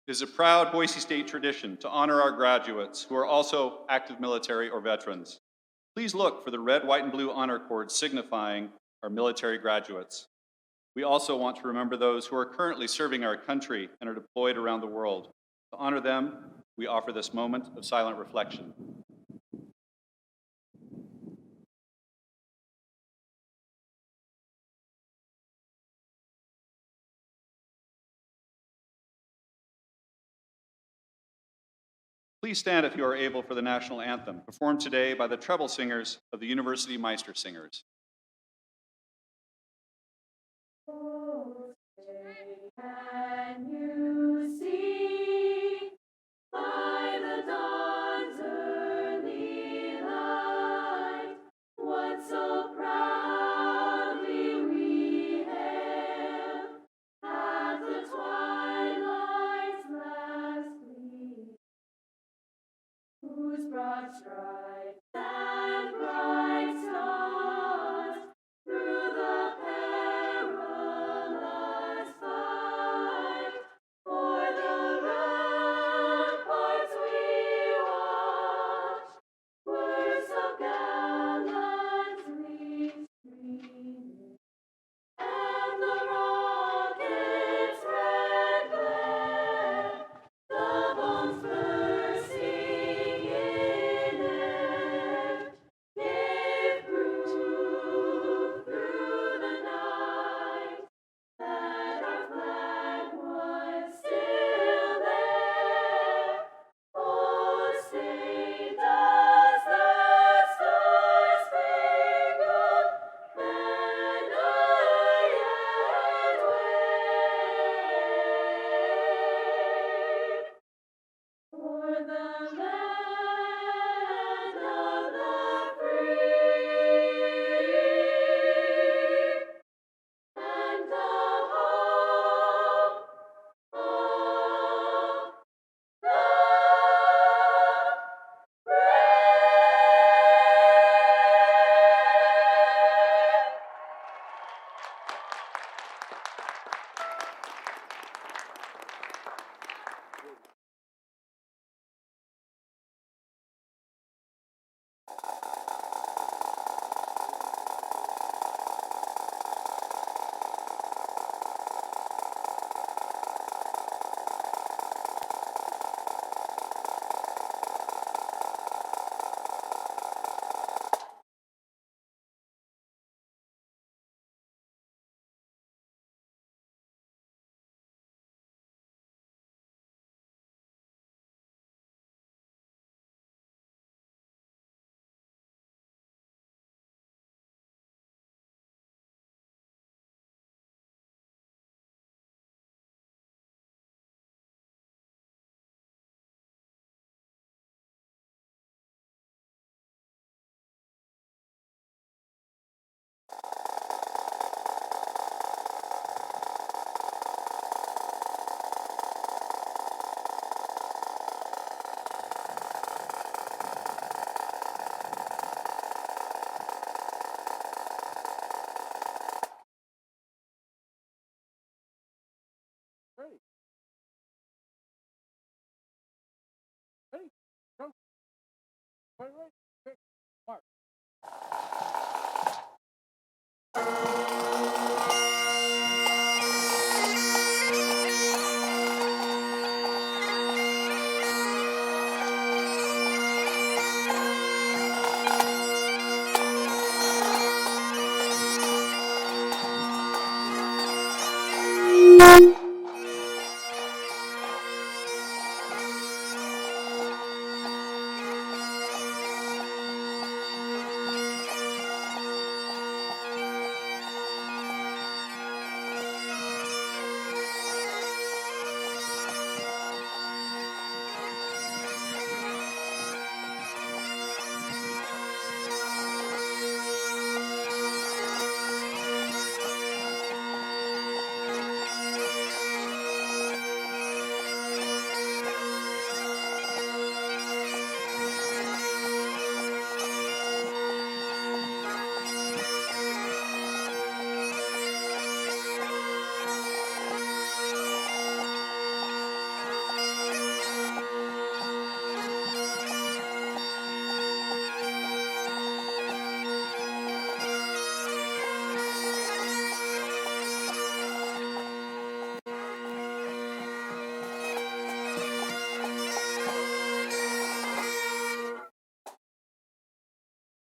It is a proud Boise State tradition to honor our graduates who are also active military or veterans. Please look for the red, white, and blue honor cords signifying our military graduates. We also want to remember those who are currently serving our country and are deployed around the world. To honor them, we offer this moment of silent reflection. Please stand if you are able for the national anthem, performed today by the treble singers of the University Meister Singers. Oh, say, can you see by the dawn's early light what so proudly we hailed at the twilight's last gleam, whose broad stripes and bright stars through the perilous fight for the ramparts we watched were so gallantly streaming, and the rocket's red glare, the bombs bursting in air,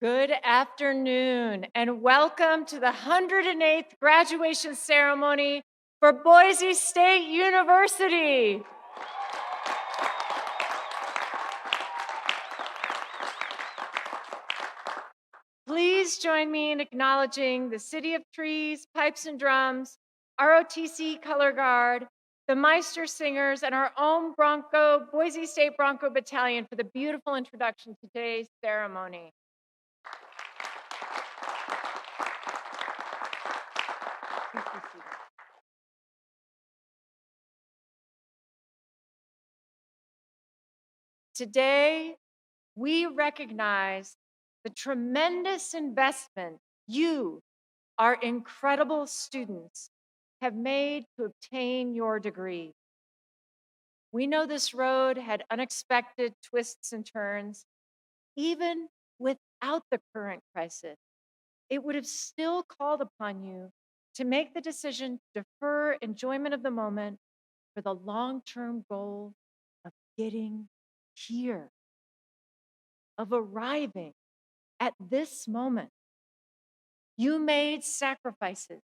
Good afternoon, and welcome to the 108th graduation ceremony for Boise State University. Please join me in acknowledging the City of Trees, Pipes and Drums, ROTC Color Guard, the Meister Singers, and our own Boise State Bronco Battalion for the beautiful introduction to today's ceremony. Please be seated. Today, we recognize the tremendous investment you, our incredible students, have made to obtain your degree. We know this road had unexpected twists and turns. Even without the current crisis, it would have still called upon you to make the decision to defer enjoyment of the moment for the long-term goal of getting here, of arriving at this moment. You made sacrifices.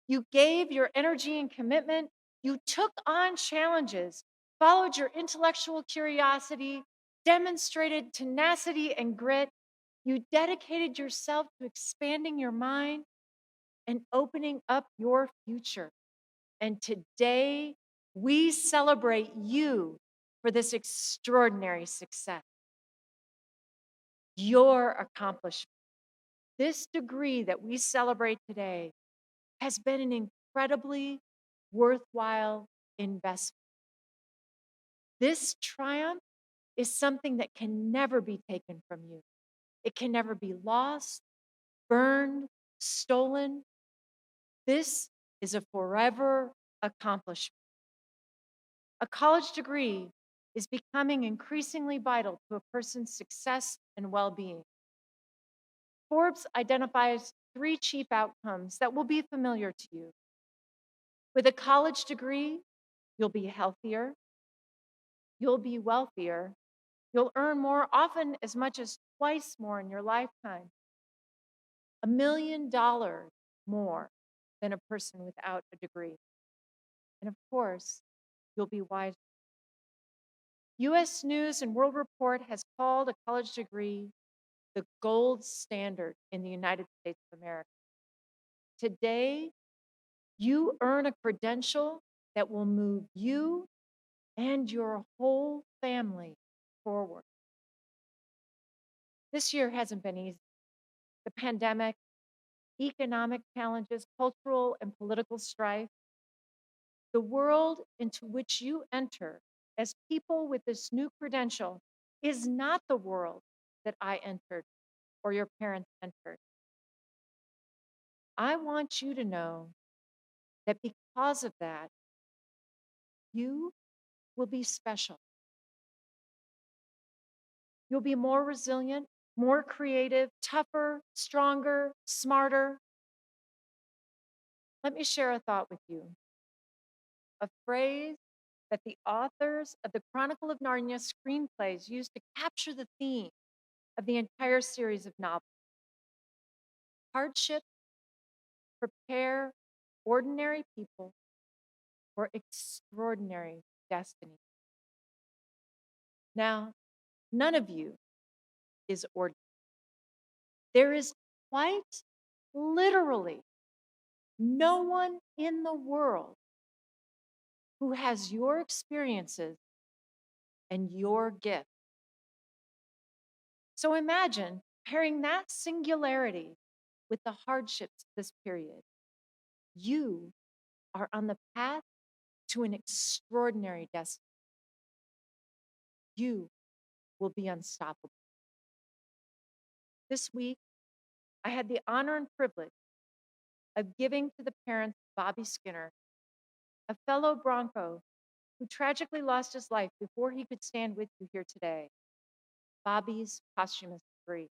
You gave your energy and commitment. You took on challenges, followed your intellectual curiosity, demonstrated tenacity and grit. You dedicated yourself to expanding your mind and opening up your future. And today, we celebrate you for this extraordinary success. Your accomplishment. This degree that we celebrate today has been an incredibly worthwhile investment. This triumph is something that can never be taken from you. It can never be lost, burned, stolen. This is a forever accomplishment. A college degree is becoming increasingly vital to a person's success and well-being. Forbes identifies 3 chief outcomes that will be familiar to you. With a college degree, you'll be healthier, you'll be wealthier, you'll earn more, often as much as twice more in your lifetime. $1 million more than a person without a degree. And of course, you'll be wiser. US News and World Report has called a college degree the gold standard in the United States of America. Today, you earn a credential that will move you and your whole family forward. This year hasn't been easy. The pandemic, economic challenges, cultural and political strife. The world into which you enter as people with this new credential is not the world that I entered or your parents entered. I want you to know that because of that, you will be special. You'll be more resilient, more creative, tougher, stronger, smarter. Let me share a thought with you. A phrase that the authors of the Chronicle of Narnia screenplays used to capture the theme of the entire series of novels. Hardship prepare ordinary people for extraordinary destiny. Now, none of you is ordinary. There is quite literally no one in the world who has your experiences and your gift. So imagine pairing that singularity with the hardships of this period. You are on the path to an extraordinary destiny. You will be unstoppable. This week, I had the honor and privilege of giving to the parents of Bobby Skinner, a fellow Bronco who tragically lost his life before he could stand with you here today, Bobby's posthumous degree.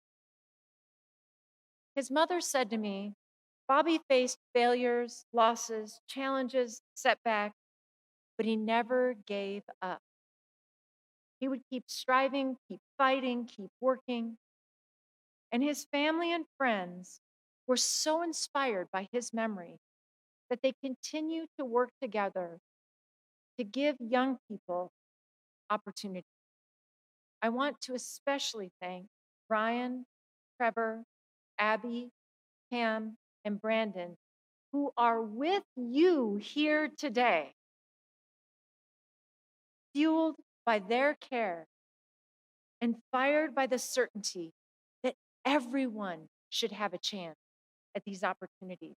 His mother said to me, Bobby faced failures, losses, challenges, setbacks, but he never gave up. He would keep striving, keep fighting, keep working. and his family and friends were so inspired by his memory that they continue to work together to give young people opportunity. I want to especially thank Brian, Trevor, Abby, Pam, and Brandon, who are with you here today, fueled by their care and fired by the certainty that everyone should have a chance at these opportunities.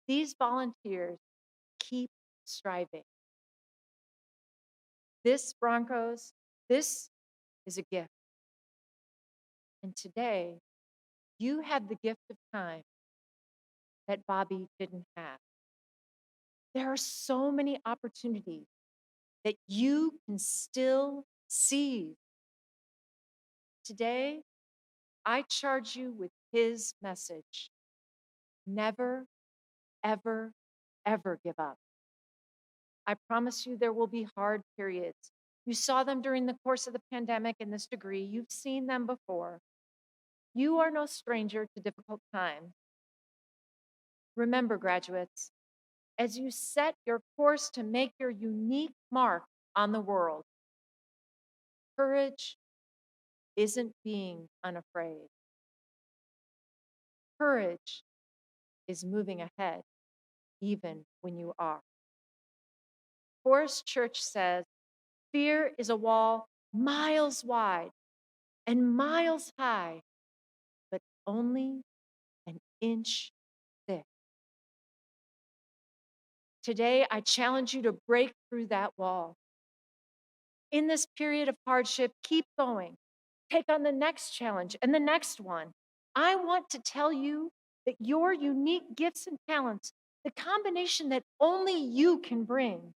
These volunteers keep striving. This, Broncos, this is a gift. And today, you have the gift of time that Bobby didn't have. There are so many opportunities that you can still seize. Today, I charge you with his message. Never, ever, ever give up. I promise you there will be hard periods. You saw them during the course of the pandemic in this degree. You've seen them before. You are no stranger to difficult times. Remember, graduates, as you set your course to make your unique mark on the world, courage isn't being unafraid. Courage is moving ahead, even when you are. Forest Church says, fear is a wall miles wide and miles high, but only an inch thick. Today, I challenge you to break through that wall. In this period of hardship, keep going. Take on the next challenge and the next one. I want to tell you that your unique gifts and talents, the combination that only you can bring,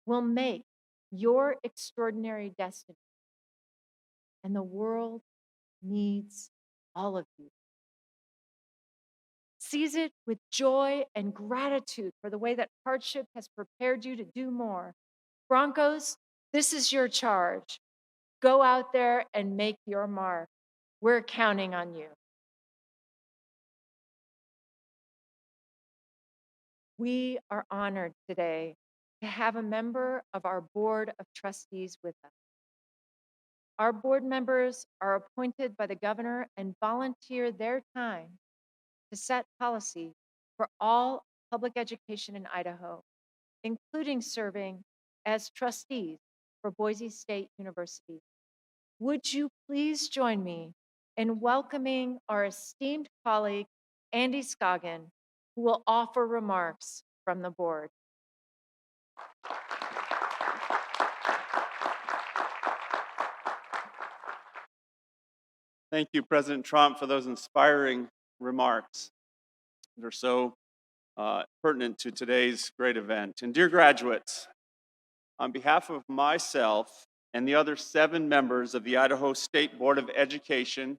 will make your extraordinary destiny. And the world needs all of you. Seize it with joy and gratitude for the way that hardship has prepared you to do more. Broncos, this is your charge. Go out there and make your mark. We're counting on you. We are honored today to have a member of our Board of Trustees with us. Our board members are appointed by the governor and volunteer their time to set policy for all public education in Idaho, including serving as trustees for Boise State University. Would you please join me in welcoming our esteemed colleague, Andy Scoggin, who will offer remarks from the board. Thank you, President Trump, for those inspiring remarks. They're so pertinent to today's great event. And dear graduates, on behalf of myself and the other 7 members of the Idaho State Board of Education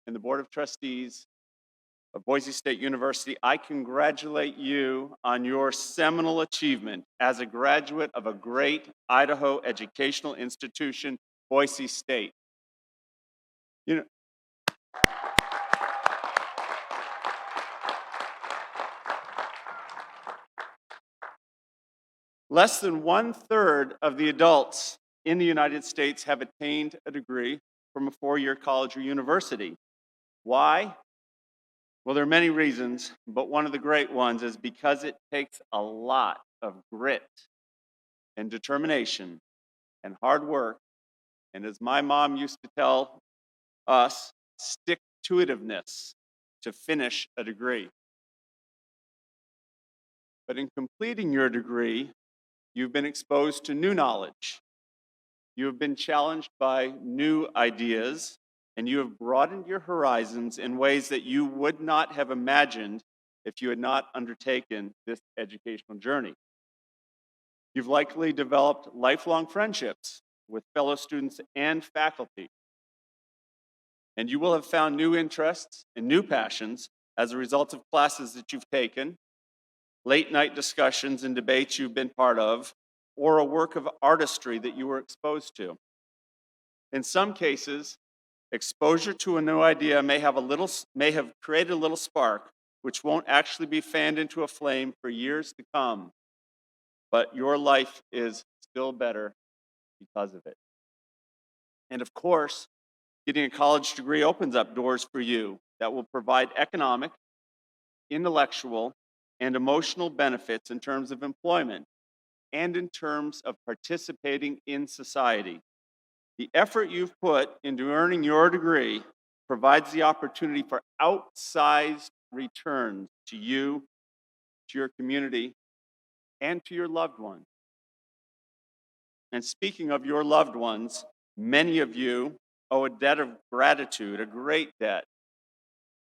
and the Board of Trustees of Boise State University, I congratulate you on your seminal achievement as a graduate of a great Idaho educational institution, Boise State. You know, less than 1/3 of the adults in the United States have attained a degree from a 4-year college or university. Why? Well, there are many reasons, but one of the great ones is because it takes a lot of grit and determination and hard work, and as my mom used to tell us, stick-to-itiveness to finish a degree. But in completing your degree, you've been exposed to new knowledge. You have been challenged by new ideas, and you have broadened your horizons in ways that you would not have imagined if you had not undertaken this educational journey. You've likely developed lifelong friendships with fellow students and faculty. And you will have found new interests and new passions as a result of classes that you've taken, late night discussions and debates you've been part of, or a work of artistry that you were exposed to. In some cases, Exposure to a new idea may have created a little spark, which won't actually be fanned into a flame for years to come, but your life is still better because of it. And of course, getting a college degree opens up doors for you that will provide economic, intellectual, and emotional benefits in terms of employment and in terms of participating in society. The effort you've put into earning your degree provides the opportunity for outsized returns to you, to your community, and to your loved ones. And speaking of your loved ones, many of you owe a debt of gratitude, a great debt,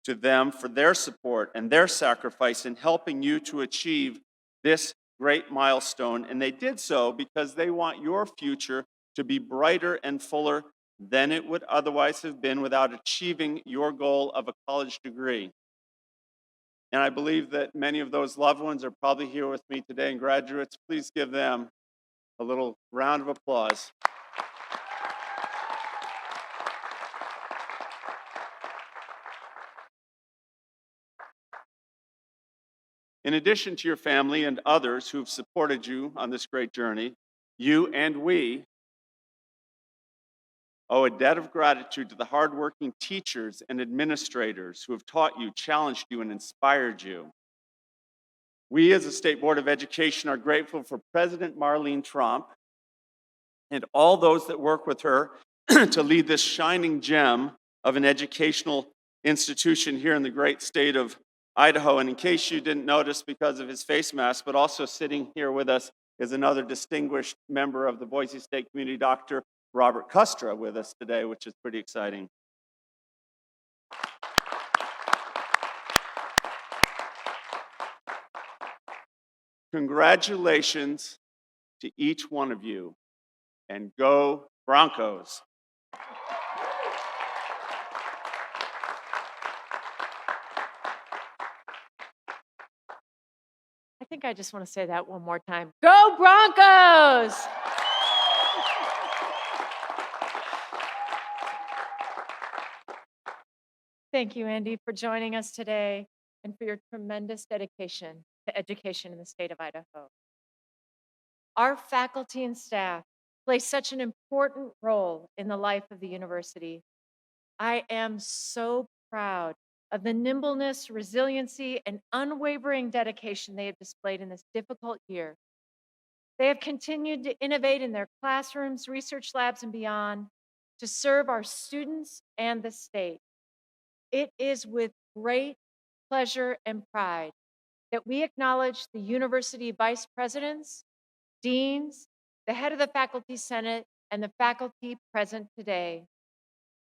to them for their support and their sacrifice in helping you to achieve this great milestone. And they did so because they want your future to be brighter and fuller than it would otherwise have been without achieving your goal of a college degree. And I believe that many of those loved ones are probably here with me today. And graduates, please give them a little round of applause. In addition to your family and others who've supported you on this great journey, you and we owe a debt of gratitude to the hardworking teachers and administrators who have taught you, challenged you, and inspired you. We as a State Board of Education are grateful for President Marlene Trump and all those that work with her to lead this shining gem of an educational institution here in the great state of Idaho. And in case you didn't notice because of his face mask, but also sitting here with us is another distinguished member of the Boise State community, Dr. Robert Custra, with us today, which is pretty exciting. Congratulations to each one of you, and go Broncos. I think I just want to say that one more time. Go Broncos! Thank you, Andy, for joining us today and for your tremendous dedication to education in the state of Idaho. Our faculty and staff play such an important role in the life of the university. I am so proud of the nimbleness, resiliency, and unwavering dedication they have displayed in this difficult year. They have continued to innovate in their classrooms, research labs, and beyond to serve our students and the state. It is with great pleasure and pride that we acknowledge the university vice presidents, deans, the head of the faculty senate, and the faculty present today.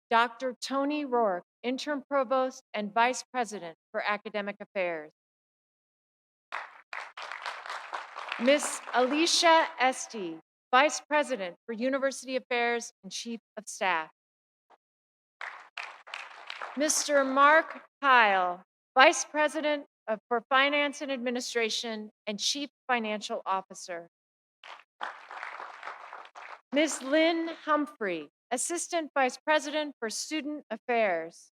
Dr. Tony Rourke, interim provost and vice president for academic affairs. Ms. Alicia Esty, vice president for university affairs and chief of staff. Mr. Mark Kyle, vice president for finance and administration and chief financial officer. Ms. Lynn Humphrey, assistant vice president for student affairs.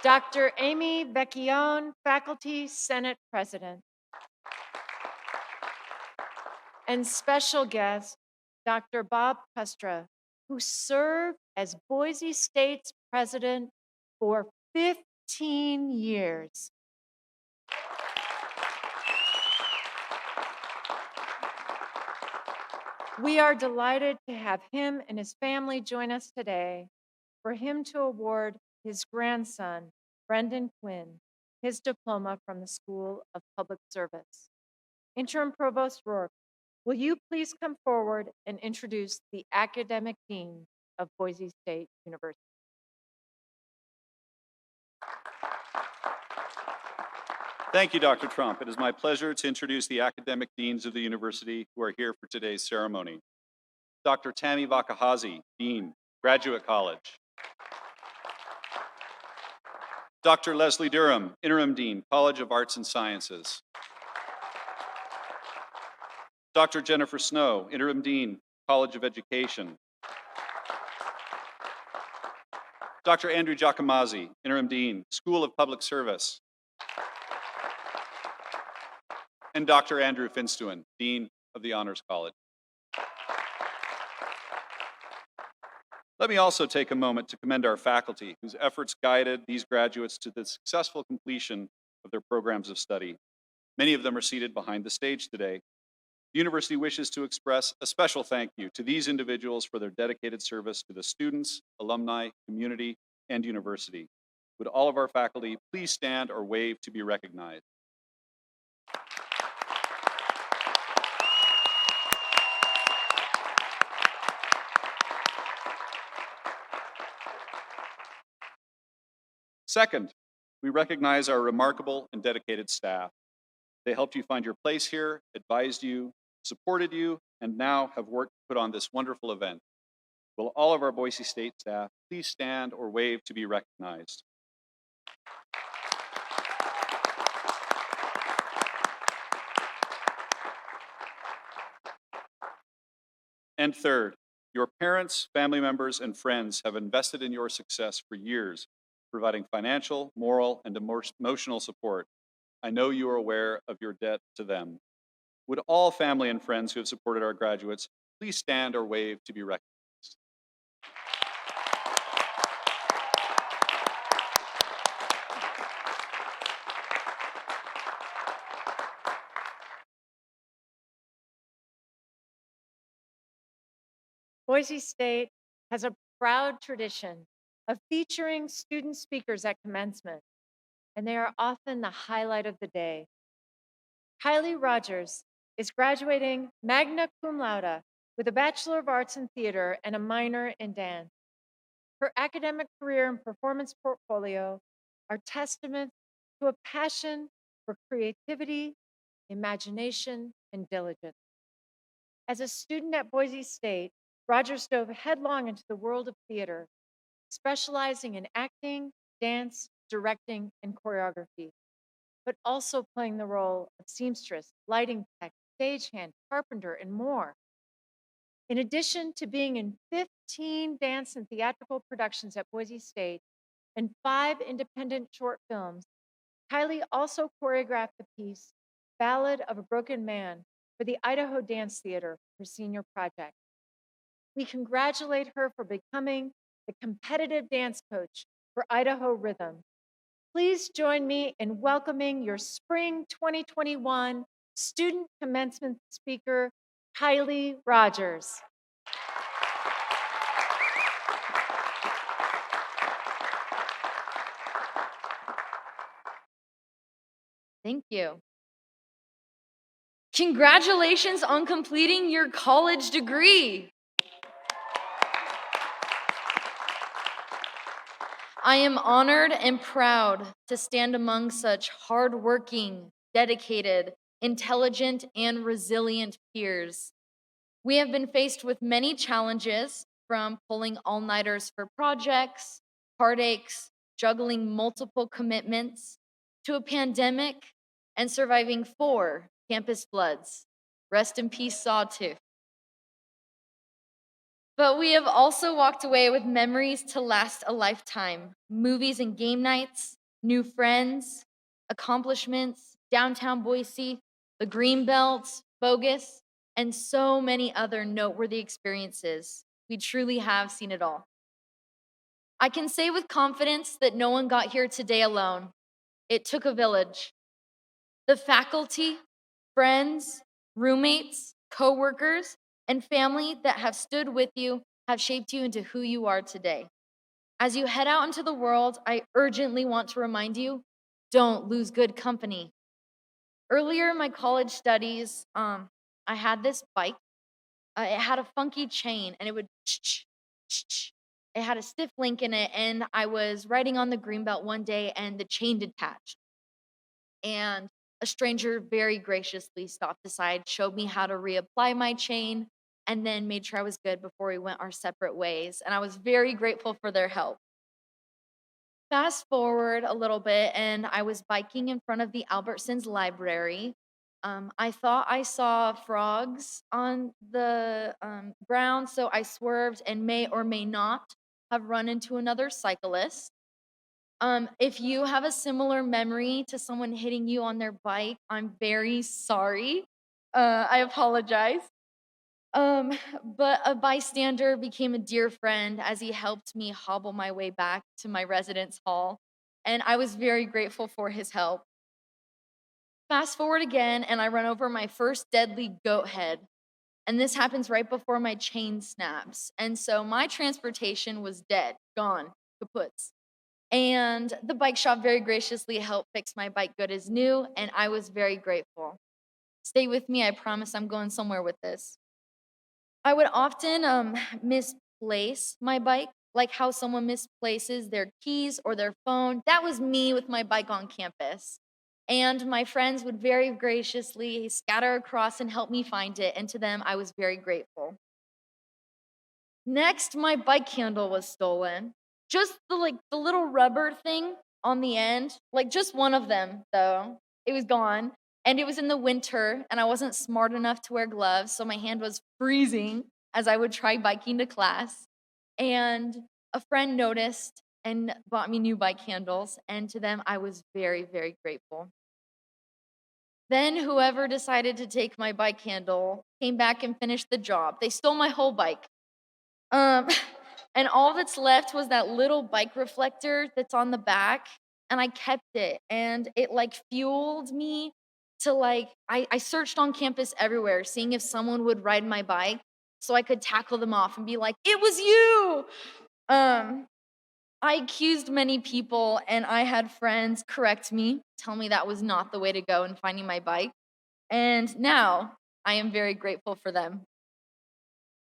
Dr. Amy Vecchione, faculty senate president. And special guest, Dr. Bob Custra, who served as Boise State's president for 15 years. We are delighted to have him and his family join us today for him to award his grandson, Brendan Quinn, his diploma from the School of Public Service. Interim Provost Rourke, will you please come forward and introduce the academic dean of Boise State University? Thank you, Dr. Trump. It is my pleasure to introduce the academic deans of the university who are here for today's ceremony. Dr. Tammy Vakahazi, Dean, Graduate College. Dr. Leslie Durham, Interim Dean, College of Arts and Sciences. Dr. Jennifer Snow, Interim Dean, College of Education. Dr. Andrew Giacomazzi, Interim Dean, School of Public Service. And Dr. Andrew Finstuen, Dean of the Honors College. Let me also take a moment to commend our faculty, whose efforts guided these graduates to the successful completion of their programs of study. Many of them are seated behind the stage today. The university wishes to express a special thank you to these individuals for their dedicated service to the students, alumni, community, and university. Would all of our faculty please stand or wave to be recognized? Second, we recognize our remarkable and dedicated staff. They helped you find your place here, advised you, supported you, and now have worked to put on this wonderful event. Will all of our Boise State staff please stand or wave to be recognized? And third, your parents, family members, and friends have invested in your success for years, providing financial, moral, and emotional support. I know you are aware of your debt to them. Would all family and friends who have supported our graduates please stand or wave to be recognized? Boise State has a proud tradition of featuring student speakers at commencement, and they are often the highlight of the day. Kylie Rogers is graduating magna cum laude with a Bachelor of Arts in Theater and a minor in dance. Her academic career and performance portfolio are testaments to a passion for creativity, imagination, and diligence. As a student at Boise State, Rogers dove headlong into the world of theater, specializing in acting, dance, directing, and choreography, but also playing the role of seamstress, lighting tech, stagehand, carpenter, and more. In addition to being in 15 dance and theatrical productions at Boise State and 5 independent short films, Kylie also choreographed the piece Ballad of a Broken Man for the Idaho Dance Theater for senior project. We congratulate her for becoming the competitive dance coach for Idaho Rhythm. Please join me in welcoming your spring 2021 student commencement speaker, Kylie Rogers. Thank you. Congratulations on completing your college degree. I am honored and proud to stand among such hardworking, dedicated, intelligent, and resilient peers. We have been faced with many challenges, from pulling all-nighters for projects, heartaches, juggling multiple commitments, to a pandemic, and surviving 4 campus floods. Rest in peace, Sawtooth. But we have also walked away with memories to last a lifetime. Movies and game nights, new friends, accomplishments, downtown Boise, the Greenbelt, Bogus, and so many other noteworthy experiences. We truly have seen it all. I can say with confidence that no one got here today alone. It took a village. The faculty, friends, roommates, coworkers, and family that have stood with you have shaped you into who you are today. As you head out into the world, I urgently want to remind you, don't lose good company. Earlier in my college studies, I had this bike. It had a funky chain, and it would it had a stiff link in it, and I was riding on the greenbelt one day, and the chain detached. And a stranger very graciously stopped aside, showed me how to reapply my chain, and then made sure I was good before we went our separate ways. And I was very grateful for their help. Fast forward a little bit, and I was biking in front of the Albertsons library. I thought I saw frogs on the ground, so I swerved and may or may not have run into another cyclist. If you have a similar memory to someone hitting you on their bike, I'm very sorry. I apologize. But a bystander became a dear friend as he helped me hobble my way back to my residence hall, and I was very grateful for his help. Fast forward again, and I run over my first deadly goat head. And this happens right before my chain snaps. And so my transportation was dead, gone, kaputs. And the bike shop very graciously helped fix my bike good as new, and I was very grateful. Stay with me, I promise I'm going somewhere with this. I would often misplace my bike, like how someone misplaces their keys or their phone. That was me with my bike on campus. And my friends would very graciously scatter across and help me find it, and to them, I was very grateful. Next, my bike handle was stolen. Just the little rubber thing on the end, like just one of them, though. It was gone, and it was in the winter, and I wasn't smart enough to wear gloves, so my hand was freezing as I would try biking to class. And a friend noticed and bought me new bike handles, and to them, I was very, very grateful. Then whoever decided to take my bike handle came back and finished the job. They stole my whole bike. Um, and all that's left was that little bike reflector that's on the back, and I kept it, and it fueled me to I searched on campus everywhere, seeing if someone would ride my bike so I could tackle them off and be like, "It was you!" Um, I accused many people, and I had friends correct me, tell me that was not the way to go in finding my bike. And now I am very grateful for them.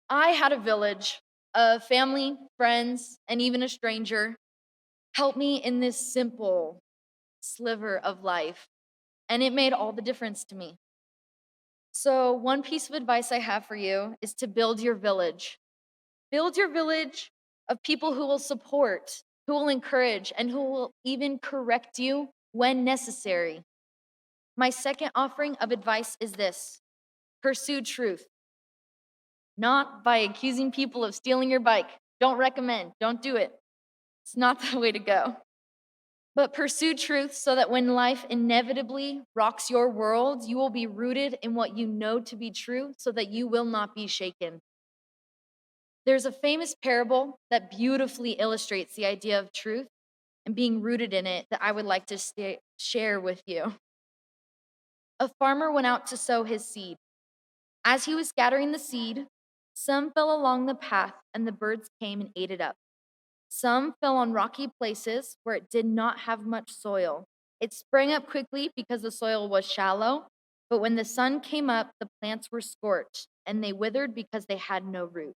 I had a village of family, friends, and even a stranger help me in this simple sliver of life, and it made all the difference to me. So, one piece of advice I have for you is to build your village. Build your village of people who will support, who will encourage, and who will even correct you when necessary. My second offering of advice is this: pursue truth, not by accusing people of stealing your bike. Don't recommend, don't do it. It's not the way to go. But pursue truth so that when life inevitably rocks your world, you will be rooted in what you know to be true so that you will not be shaken. There's a famous parable that beautifully illustrates the idea of truth and being rooted in it that I would like to share with you. A farmer went out to sow his seed. As he was scattering the seed, some fell along the path and the birds came and ate it up. Some fell on rocky places where it did not have much soil. It sprang up quickly because the soil was shallow, but when the sun came up, the plants were scorched and they withered because they had no root.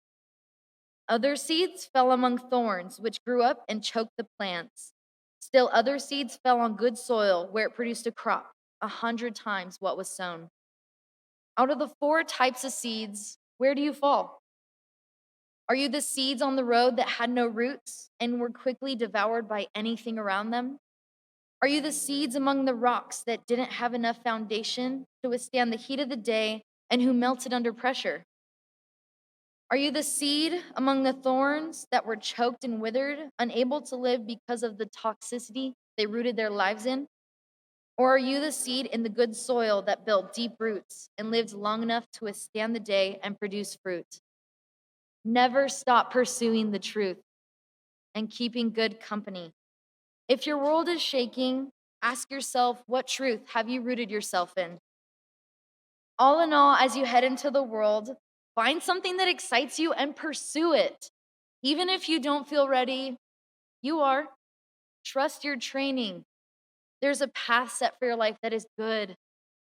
Other seeds fell among thorns, which grew up and choked the plants. Still other seeds fell on good soil where it produced a crop 100 times what was sown. Out of the 4 types of seeds, where do you fall? Are you the seeds on the road that had no roots and were quickly devoured by anything around them? Are you the seeds among the rocks that didn't have enough foundation to withstand the heat of the day and who melted under pressure? Are you the seed among the thorns that were choked and withered, unable to live because of the toxicity they rooted their lives in? Or are you the seed in the good soil that built deep roots and lived long enough to withstand the day and produce fruit? Never stop pursuing the truth and keeping good company. If your world is shaking, ask yourself, what truth have you rooted yourself in? All in all, as you head into the world, find something that excites you and pursue it. Even if you don't feel ready, you are. Trust your training. There's a path set for your life that is good,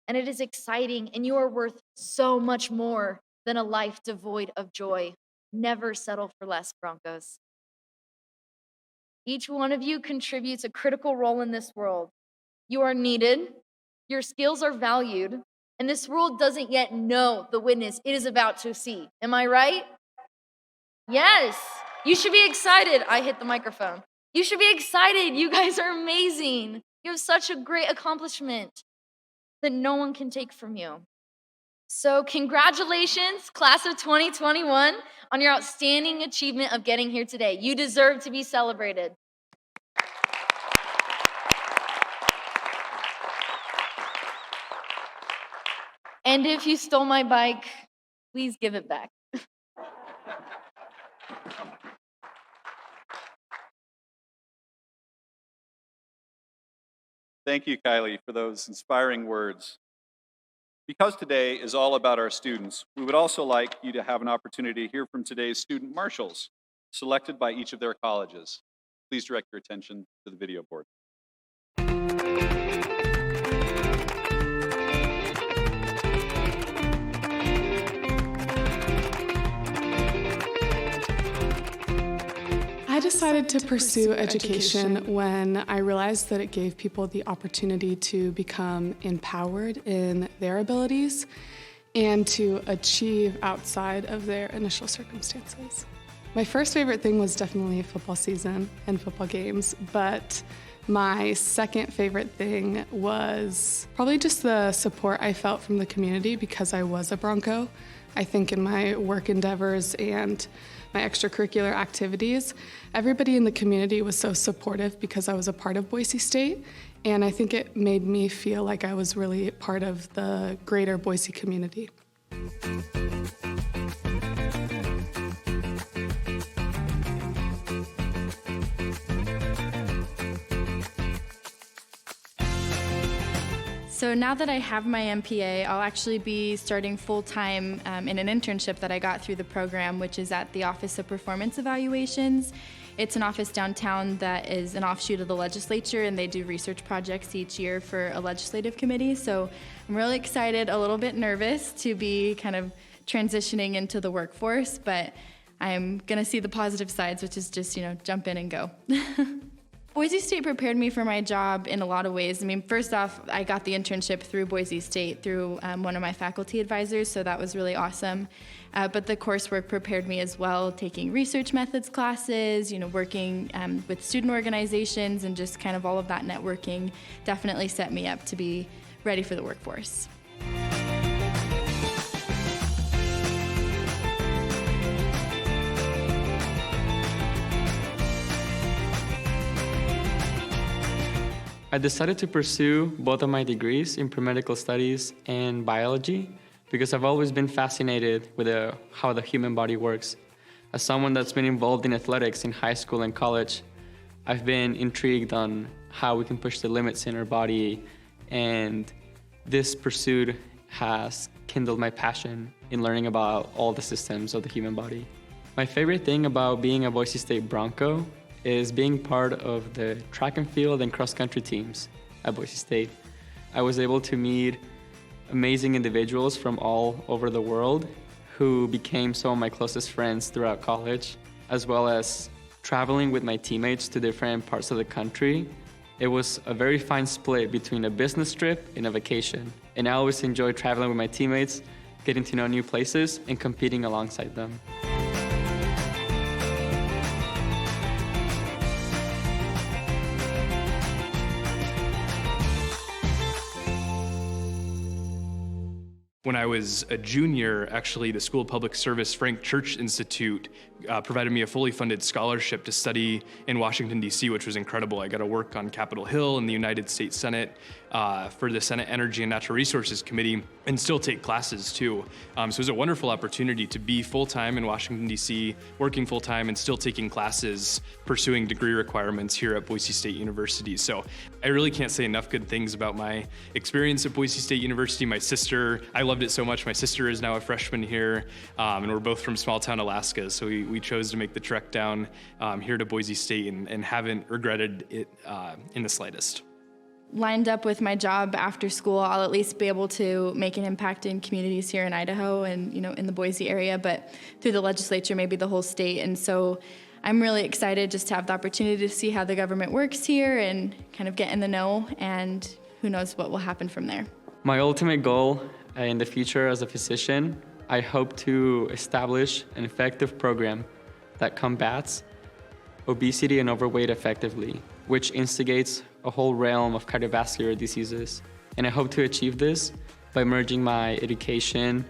and it is exciting, and you are worth so much more than a life devoid of joy. Never settle for less, Broncos. Each one of you contributes a critical role in this world. You are needed, your skills are valued, and this world doesn't yet know the witness it is about to see. Am I right? Yes. You should be excited. I hit the microphone. You should be excited. You guys are amazing. You have such a great accomplishment that no one can take from you. So congratulations, class of 2021, on your outstanding achievement of getting here today. You deserve to be celebrated. And if you stole my bike, please give it back. Thank you, Kylie, for those inspiring words. Because today is all about our students, we would also like you to have an opportunity to hear from today's student marshals, selected by each of their colleges. Please direct your attention to the video board. I decided to pursue education when I realized that it gave people the opportunity to become empowered in their abilities and to achieve outside of their initial circumstances. My first favorite thing was definitely football season and football games, but my second favorite thing was probably just the support I felt from the community because I was a Bronco. I think in my work endeavors and my extracurricular activities, everybody in the community was so supportive because I was a part of Boise State, and I think it made me feel like I was really part of the greater Boise community. So now that I have my MPA, I'll actually be starting full-time in an internship that I got through the program, which is at the Office of Performance Evaluations. It's an office downtown that is an offshoot of the legislature, and they do research projects each year for a legislative committee. So I'm really excited, a little bit nervous to be kind of transitioning into the workforce, but I'm gonna see the positive sides, which is just, jump in and go. Boise State prepared me for my job in a lot of ways. I mean, first off, I got the internship through Boise State through one of my faculty advisors, so that was really awesome. But the coursework prepared me as well, taking research methods classes, working with student organizations, and just kind of all of that networking definitely set me up to be ready for the workforce. I decided to pursue both of my degrees in pre-medical studies and biology because I've always been fascinated with how the human body works. As someone that's been involved in athletics in high school and college, I've been intrigued on how we can push the limits in our body, and this pursuit has kindled my passion in learning about all the systems of the human body. My favorite thing about being a Boise State Bronco is being part of the track and field and cross-country teams at Boise State. I was able to meet amazing individuals from all over the world who became some of my closest friends throughout college, as well as traveling with my teammates to different parts of the country. It was a very fine split between a business trip and a vacation, and I always enjoy traveling with my teammates, getting to know new places, and competing alongside them. When I was a junior, actually, the School of Public Service Frank Church Institute provided me a fully funded scholarship to study in Washington, D.C., which was incredible. I got to work on Capitol Hill in the United States Senate for the Senate Energy and Natural Resources Committee, and still take classes, too. So it was a wonderful opportunity to be full-time in Washington, D.C., working full-time and still taking classes, pursuing degree requirements here at Boise State University. So I really can't say enough good things about my experience at Boise State University. My sister, I loved it so much. My sister is now a freshman here, and we're both from small town Alaska, so we chose to make the trek down here to Boise State and haven't regretted it in the slightest. Lined up with my job after school, I'll at least be able to make an impact in communities here in Idaho and in the Boise area, but through the legislature, maybe the whole state. And so I'm really excited just to have the opportunity to see how the government works here and kind of get in the know, and who knows what will happen from there. My ultimate goal in the future as a physician, I hope to establish an effective program that combats obesity and overweight effectively, which instigates a whole realm of cardiovascular diseases. And I hope to achieve this by merging my education,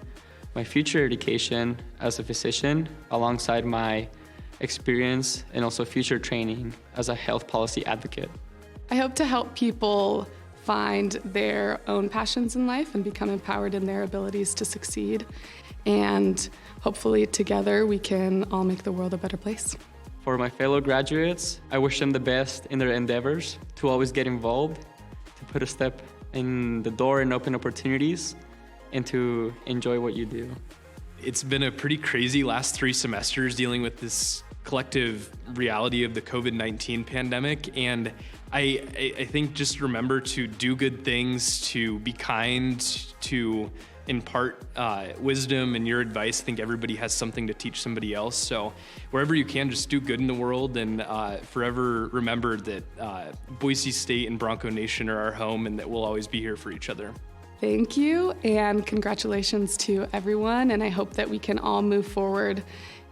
my future education as a physician, alongside my experience and also future training as a health policy advocate. I hope to help people find their own passions in life and become empowered in their abilities to succeed. And hopefully together we can all make the world a better place. For my fellow graduates, I wish them the best in their endeavors, to always get involved, to put a step in the door and open opportunities, and to enjoy what you do. It's been a pretty crazy last 3 semesters dealing with this collective reality of the COVID-19 pandemic, and I think just remember to do good things, to be kind, to impart wisdom and your advice. I think everybody has something to teach somebody else. So wherever you can, just do good in the world, and forever remember that Boise State and Bronco Nation are our home, and that we'll always be here for each other. Thank you, and congratulations to everyone. And I hope that we can all move forward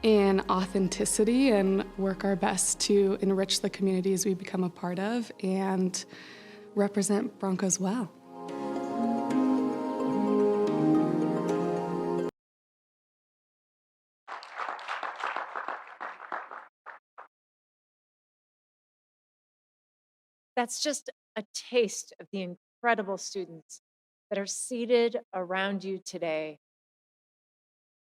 in authenticity and work our best to enrich the communities we become a part of and represent Broncos well. That's just a taste of the incredible students that are seated around you today.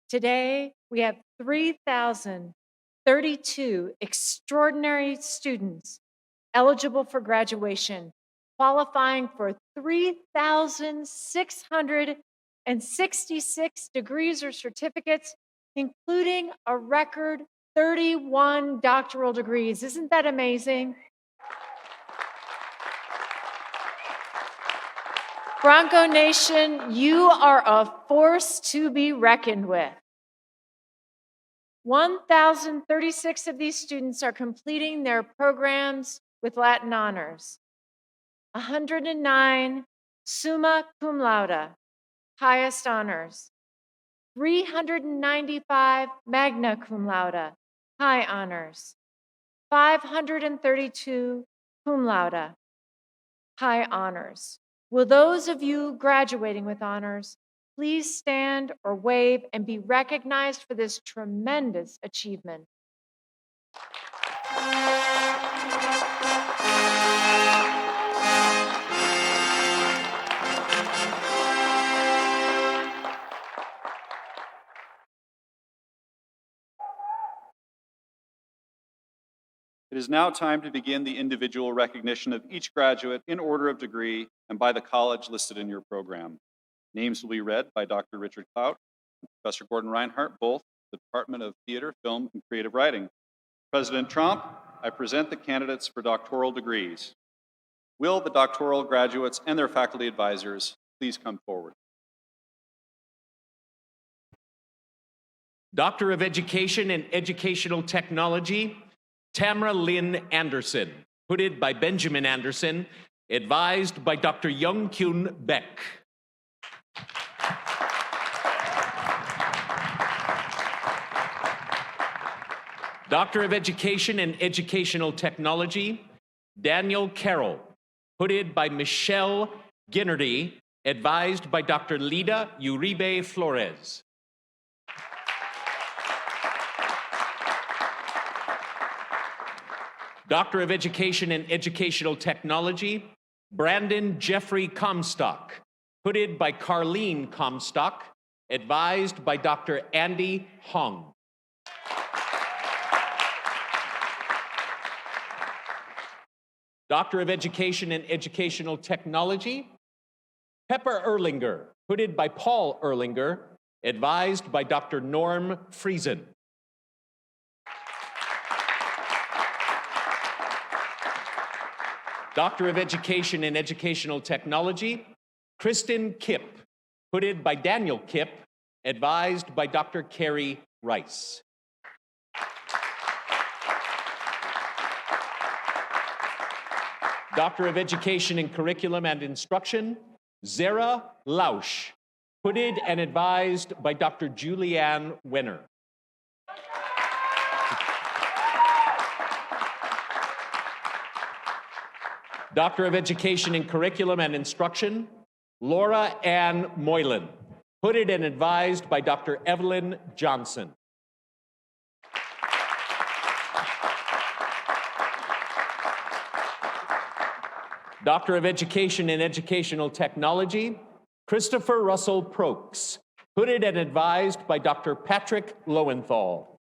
Today, we have 3,032 extraordinary students eligible for graduation, qualifying for 3,666 degrees or certificates, including a record 31 doctoral degrees. Isn't that amazing? Bronco Nation, you are a force to be reckoned with. 1,036 of these students are completing their programs with Latin honors. 109 summa cum laude, highest honors. 395 magna cum laude, high honors. 532 cum laude, high honors. Will those of you graduating with honors please stand or wave and be recognized for this tremendous achievement? It is now time to begin the individual recognition of each graduate in order of degree and by the college listed in your program. Names will be read by Dr. Richard Clout and Professor Gordon Reinhardt, both the Department of Theater, Film, and Creative Writing. President Trump, I present the candidates for doctoral degrees. Will the doctoral graduates and their faculty advisors please come forward? Doctor of Education in Educational Technology, Tamara Lynn Anderson, hooded by Benjamin Anderson, advised by Dr. Young Kyun Beck. Doctor of Education in Educational Technology, Daniel Carroll, hooded by Michelle Ginnerty, advised by Dr. Lida Uribe Flores. Doctor of Education in Educational Technology, Brandon Jeffrey Comstock, hooded by Carlene Comstock, advised by Dr. Andy Hong. Doctor of Education in Educational Technology, Pepper Erlinger, hooded by Paul Erlinger, advised by Dr. Norm Friesen. Doctor of Education in Educational Technology, Kristen Kipp, hooded by Daniel Kipp, advised by Dr. Carrie Rice. Doctor of Education in Curriculum and Instruction, Zara Lausch, hooded and advised by Dr. Julianne Wenner. Doctor of Education in Curriculum and Instruction, Laura Ann Moylan. Hooded and advised by Dr. Evelyn Johnson. Doctor of Education in Educational Technology, Christopher Russell Prokes. Hooded and advised by Dr. Patrick Lowenthal.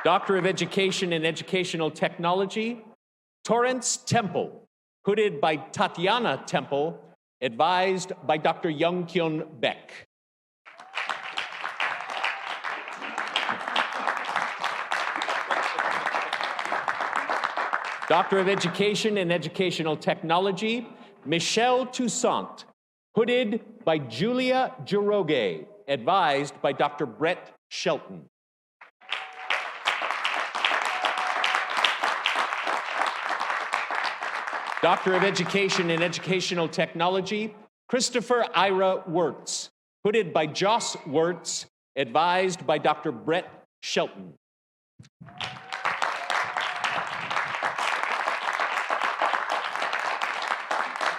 Doctor of Education in Educational Technology, Torrance Temple. Hooded by Tatiana Temple, advised by Dr. Young-Kyun Beck. Doctor of Education in Educational Technology, Michelle Toussaint. Hooded by Julia Giroge, advised by Dr. Brett Shelton. Doctor of Education in Educational Technology, Christopher Ira Wirtz. Hooded by Joss Wirtz, advised by Dr. Brett Shelton.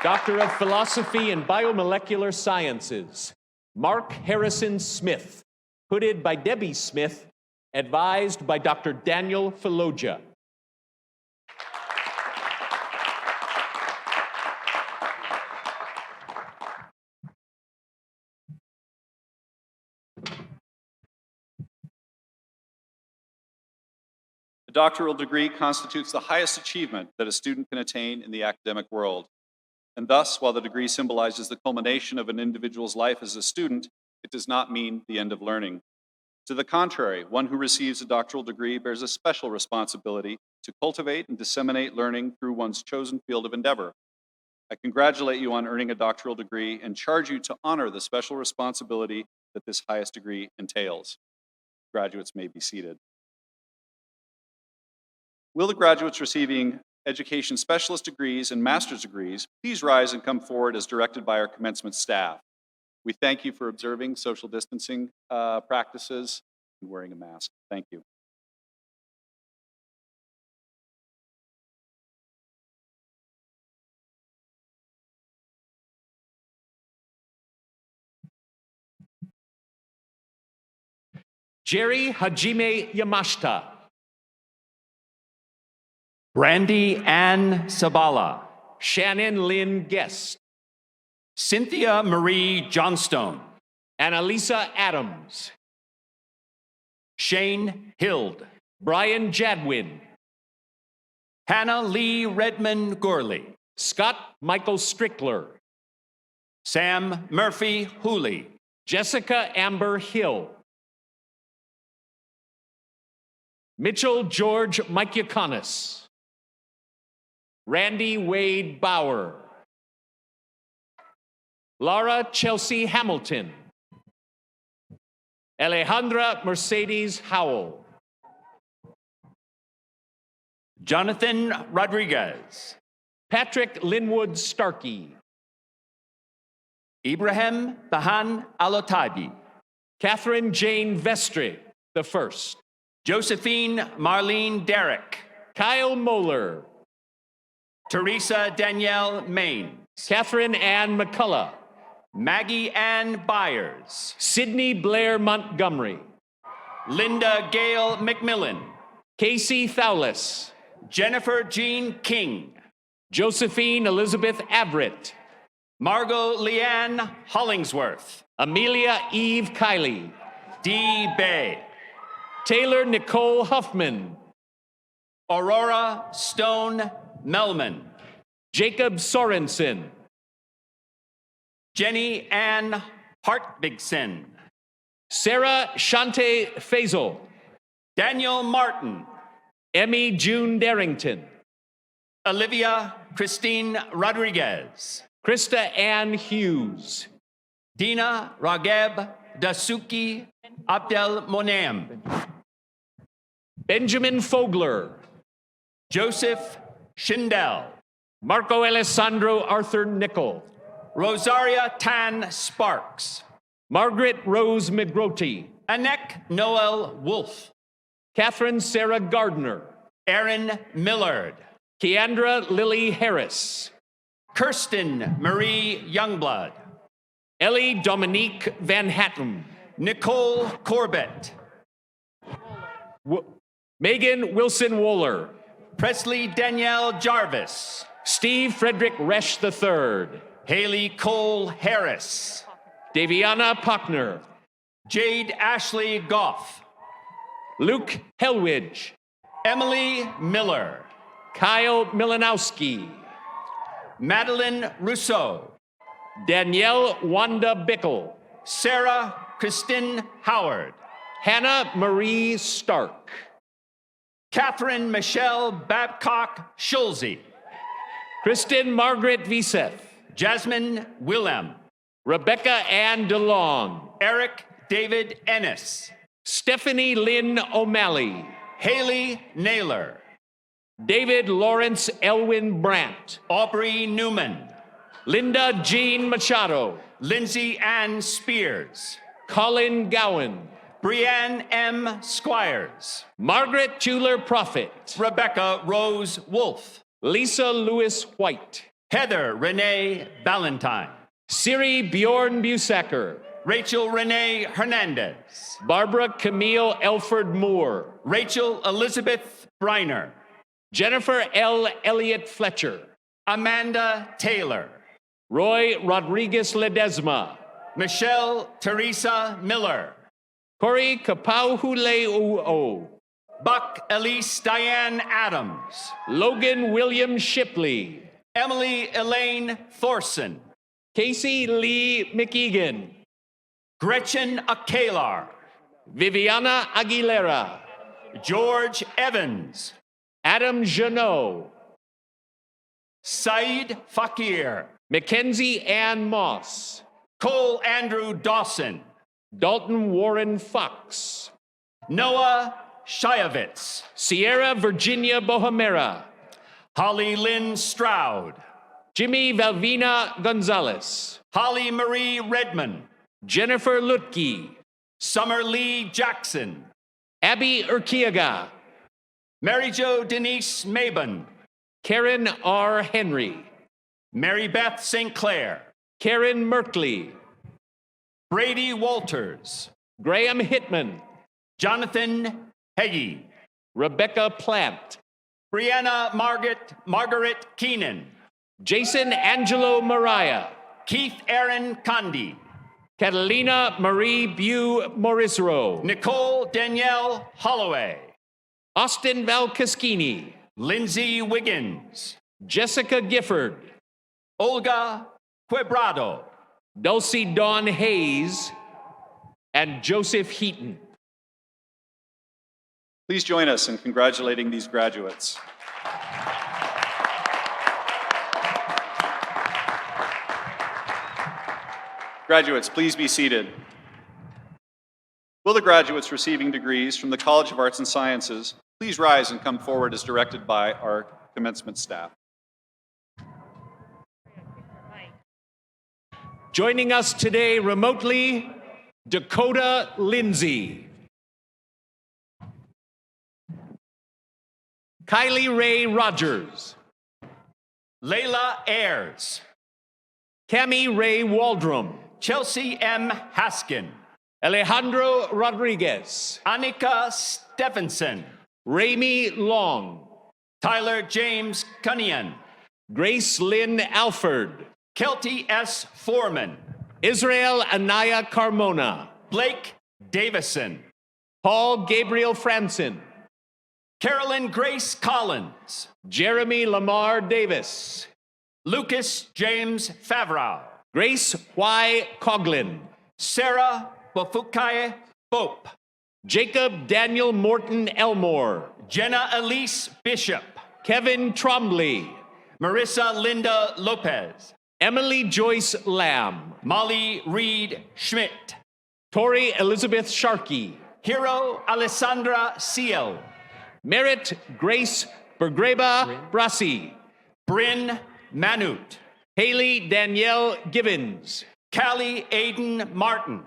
Doctor of Philosophy in Biomolecular Sciences, Mark Harrison Smith. Hooded by Debbie Smith, advised by Dr. Daniel Philogia. A doctoral degree constitutes the highest achievement that a student can attain in the academic world. And thus, while the degree symbolizes the culmination of an individual's life as a student, it does not mean the end of learning. To the contrary, one who receives a doctoral degree bears a special responsibility to cultivate and disseminate learning through one's chosen field of endeavor. I congratulate you on earning a doctoral degree and charge you to honor the special responsibility that this highest degree entails. Graduates may be seated. Will the graduates receiving education specialist degrees and master's degrees please rise and come forward as directed by our commencement staff? We thank you for observing social distancing practices and wearing a mask. Thank you. Jerry Hajime Yamashita. Brandy Ann Sabala. Shannon Lynn Guest. Cynthia Marie Johnstone. Annalisa Adams. Shane Hild. Brian Jadwin. Hannah Lee Redmond Gorley. Scott Michael Strickler. Sam Murphy Hooley. Jessica Amber Hill. Mitchell George Mikiakonis. Randy Wade Bauer. Laura Chelsea Hamilton. Alejandra Mercedes Howell. Jonathan Rodriguez. Patrick Linwood Starkey. Ibrahim Bahan Alotaibi. Catherine Jane Vestre, the first. Josephine Marlene Derrick. Kyle Moeller. Teresa Danielle Maines. Catherine Ann McCullough. Maggie Ann Byers. Sydney Blair Montgomery. Linda Gale McMillan. Casey Thowless. Jennifer Jean King. Josephine Elizabeth Averett. Margot Leanne Hollingsworth. Amelia Eve Kiley. Dee Bay. Taylor Nicole Huffman. Aurora Stone Melman. Jacob Sorensen. Jenny Ann Hartbigson. Sarah Shante Faisal. Daniel Martin. Emmy June Darrington. Olivia Christine Rodriguez. Krista Ann Hughes. Dina Rageb Dasuki Abdel Monem. Benjamin Fogler. Joseph Schindel. Marco Alessandro Arthur Nickel. Rosaria Tan Sparks. Margaret Rose McGrotty. Anek Noel Wolf. Catherine Sarah Gardner. Aaron Millard. Keandra Lily Harris, Kirsten Marie Youngblood, Ellie Dominique Van Hatten, Nicole Corbett, Megan Wilson Wohler, Presley Danielle Jarvis, Steve Frederick Resch III, Haley Cole Harris, Daviana Puckner, Jade Ashley Goff, Luke Helwidge, Emily Miller, Kyle Milanowski, Madeline Rousseau, Danielle Wanda Bickle, Sarah Kristen Howard, Hannah Marie Stark, Catherine Michelle Babcock Schulze, Kristen Margaret Viseth, Jasmine Willem, Rebecca Ann DeLong, Eric David Ennis, Stephanie Lynn O'Malley, Haley Naylor, David Lawrence Elwin Brandt, Aubrey Newman, Linda Jean Machado, Lindsay Ann Spears, Colin Gowan, Brianne M. Squires, Margaret Tueller Prophet, Rebecca Rose Wolf, Lisa Lewis White, Heather Renee Ballantyne, Siri Bjorn Busacker, Rachel Renee Hernandez, Barbara Camille Elford Moore, Rachel Elizabeth Briner, Jennifer L. Elliott Fletcher, Amanda Taylor, Roy Rodriguez Ledesma, Michelle Teresa Miller, Corey Kapauhuleuo, Buck Elise Diane Adams, Logan William Shipley, Emily Elaine Thorson, Casey Lee McEgan, Gretchen Akalar, Viviana Aguilera, George Evans, Adam Janot, Saeed Fakir, Mackenzie Ann Moss, Cole Andrew Dawson, Dalton Warren Fox, Noah Shiavitz, Sierra Virginia Bohemera, Holly Lynn Stroud, Jimmy Valvina Gonzalez, Holly Marie Redmond, Jennifer Lutke, Summer Lee Jackson, Abby Urquiaga, Mary Jo Denise Mabon, Karen R. Henry, Mary Beth St. Clair, Karen Merkley, Brady Walters, Graham Hitman, Jonathan Heggie, Rebecca Plant, Brianna Margaret Keenan, Jason Angelo Mariah, Keith Aaron Condi, Catalina Marie Bew Morisro, Nicole Danielle Holloway, Austin Valcaschini, Lindsay Wiggins, Jessica Gifford, Olga Quebrado, Dulcie Dawn Hayes, and Joseph Heaton. Please join us in congratulating these graduates. Graduates, please be seated. Will the graduates receiving degrees from the College of Arts and Sciences please rise and come forward as directed by our commencement staff. Joining us today remotely, Dakota Lindsay, Kylie Ray Rogers, Layla Ayers, Cami Ray Waldrum, Chelsea M. Haskin, Alejandro Rodriguez, Annika Stephenson, Ramy Long, Tyler James Cunningham, Grace Lynn Alford, Kelty S. Foreman, Israel Anaya Carmona, Blake Davison, Paul Gabriel Franson, Carolyn Grace Collins, Jeremy Lamar Davis, Lucas James Favreau, Grace Y. Coughlin, Sarah Bofukaye Bope, Jacob Daniel Morton Elmore, Jenna Elise Bishop, Kevin Trombley, Marissa Linda Lopez, Emily Joyce Lamb, Molly Reed Schmidt, Tori Elizabeth Sharkey, Hero Alessandra Ciel, Merit Grace Bergreba Brasi, Bryn Manute, Haley Danielle Gibbons, Callie Aiden Martin,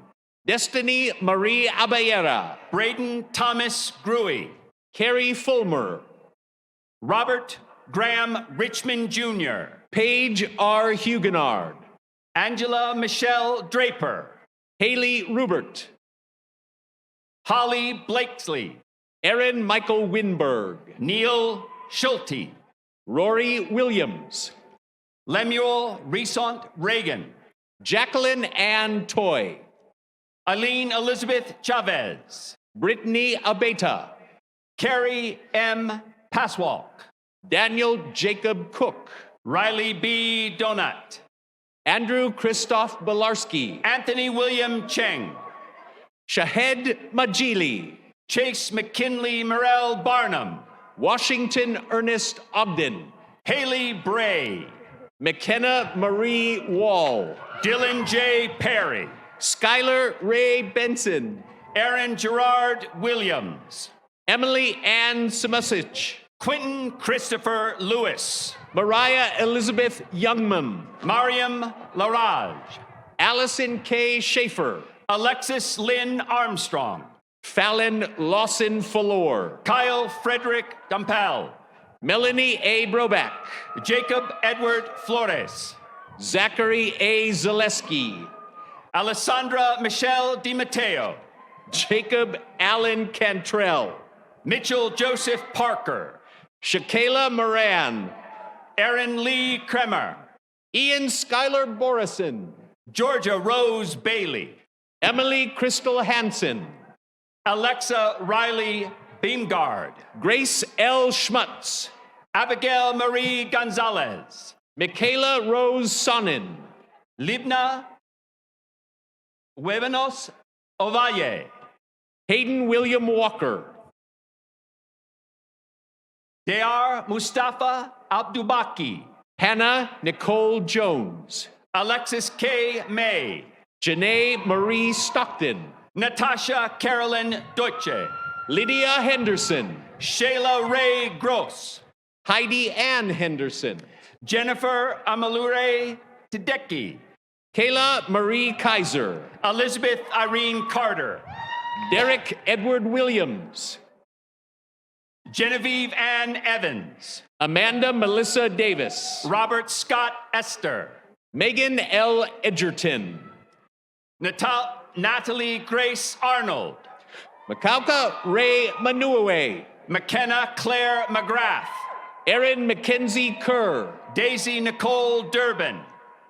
Destiny Marie Abayera, Braden Thomas Gruey, Carrie Fulmer, Robert Graham Richmond Jr., Paige R. Huguenard, Angela Michelle Draper, Haley Rubert, Holly Blakesley, Aaron Michael Winberg, Neil Schulte, Rory Williams, Lemuel Resant Reagan, Jacqueline Ann Toy, Eileen Elizabeth Chavez, Brittany Abeta, Carrie M. Paswalk, Daniel Jacob Cook, Riley B. Donut, Andrew Christoph Belarski, Anthony William Cheng, Shahed Majili, Chase McKinley Morel Barnum, Washington Ernest Ogden, Haley Bray, McKenna Marie Wall, Dylan J. Perry, Skylar Ray Benson, Aaron Gerard Williams, Emily Ann Samasic, Quentin Christopher Lewis, Mariah Elizabeth Youngman, Mariam Laraj, Allison K. Schaefer, Alexis Lynn Armstrong, Fallon Lawson Fullor, Kyle Frederick Dampel, Melanie A. Broback, Jacob Edward Flores, Zachary A. Zaleski, Alessandra Michelle DiMatteo, Jacob Allen Cantrell, Mitchell Joseph Parker, Shakayla Moran, Aaron Lee Kremer, Ian Schuyler Borison, Georgia Rose Bailey, Emily Crystal Hansen, Alexa Riley Beamgard, Grace L. Schmutz, Abigail Marie Gonzalez, Michaela Rose Sonnen, Libna Huevanos Ovalle, Hayden William Walker, Dear Mustafa Abdubaki, Hannah Nicole Jones, Alexis K. May, Janae Marie Stockton, Natasha Carolyn Deutsche, Lydia Henderson, Shayla Ray Gross, Heidi Ann Henderson, Jennifer Amalure Tedeki, Kayla Marie Kaiser, Elizabeth Irene Carter, Derek Edward Williams, Genevieve Ann Evans, Amanda Melissa Davis, Robert Scott Esther, Megan L. Edgerton, Natalie Grace Arnold, Makauka Ray Manuawe, McKenna Claire McGrath, Erin Mackenzie Kerr, Daisy Nicole Durbin,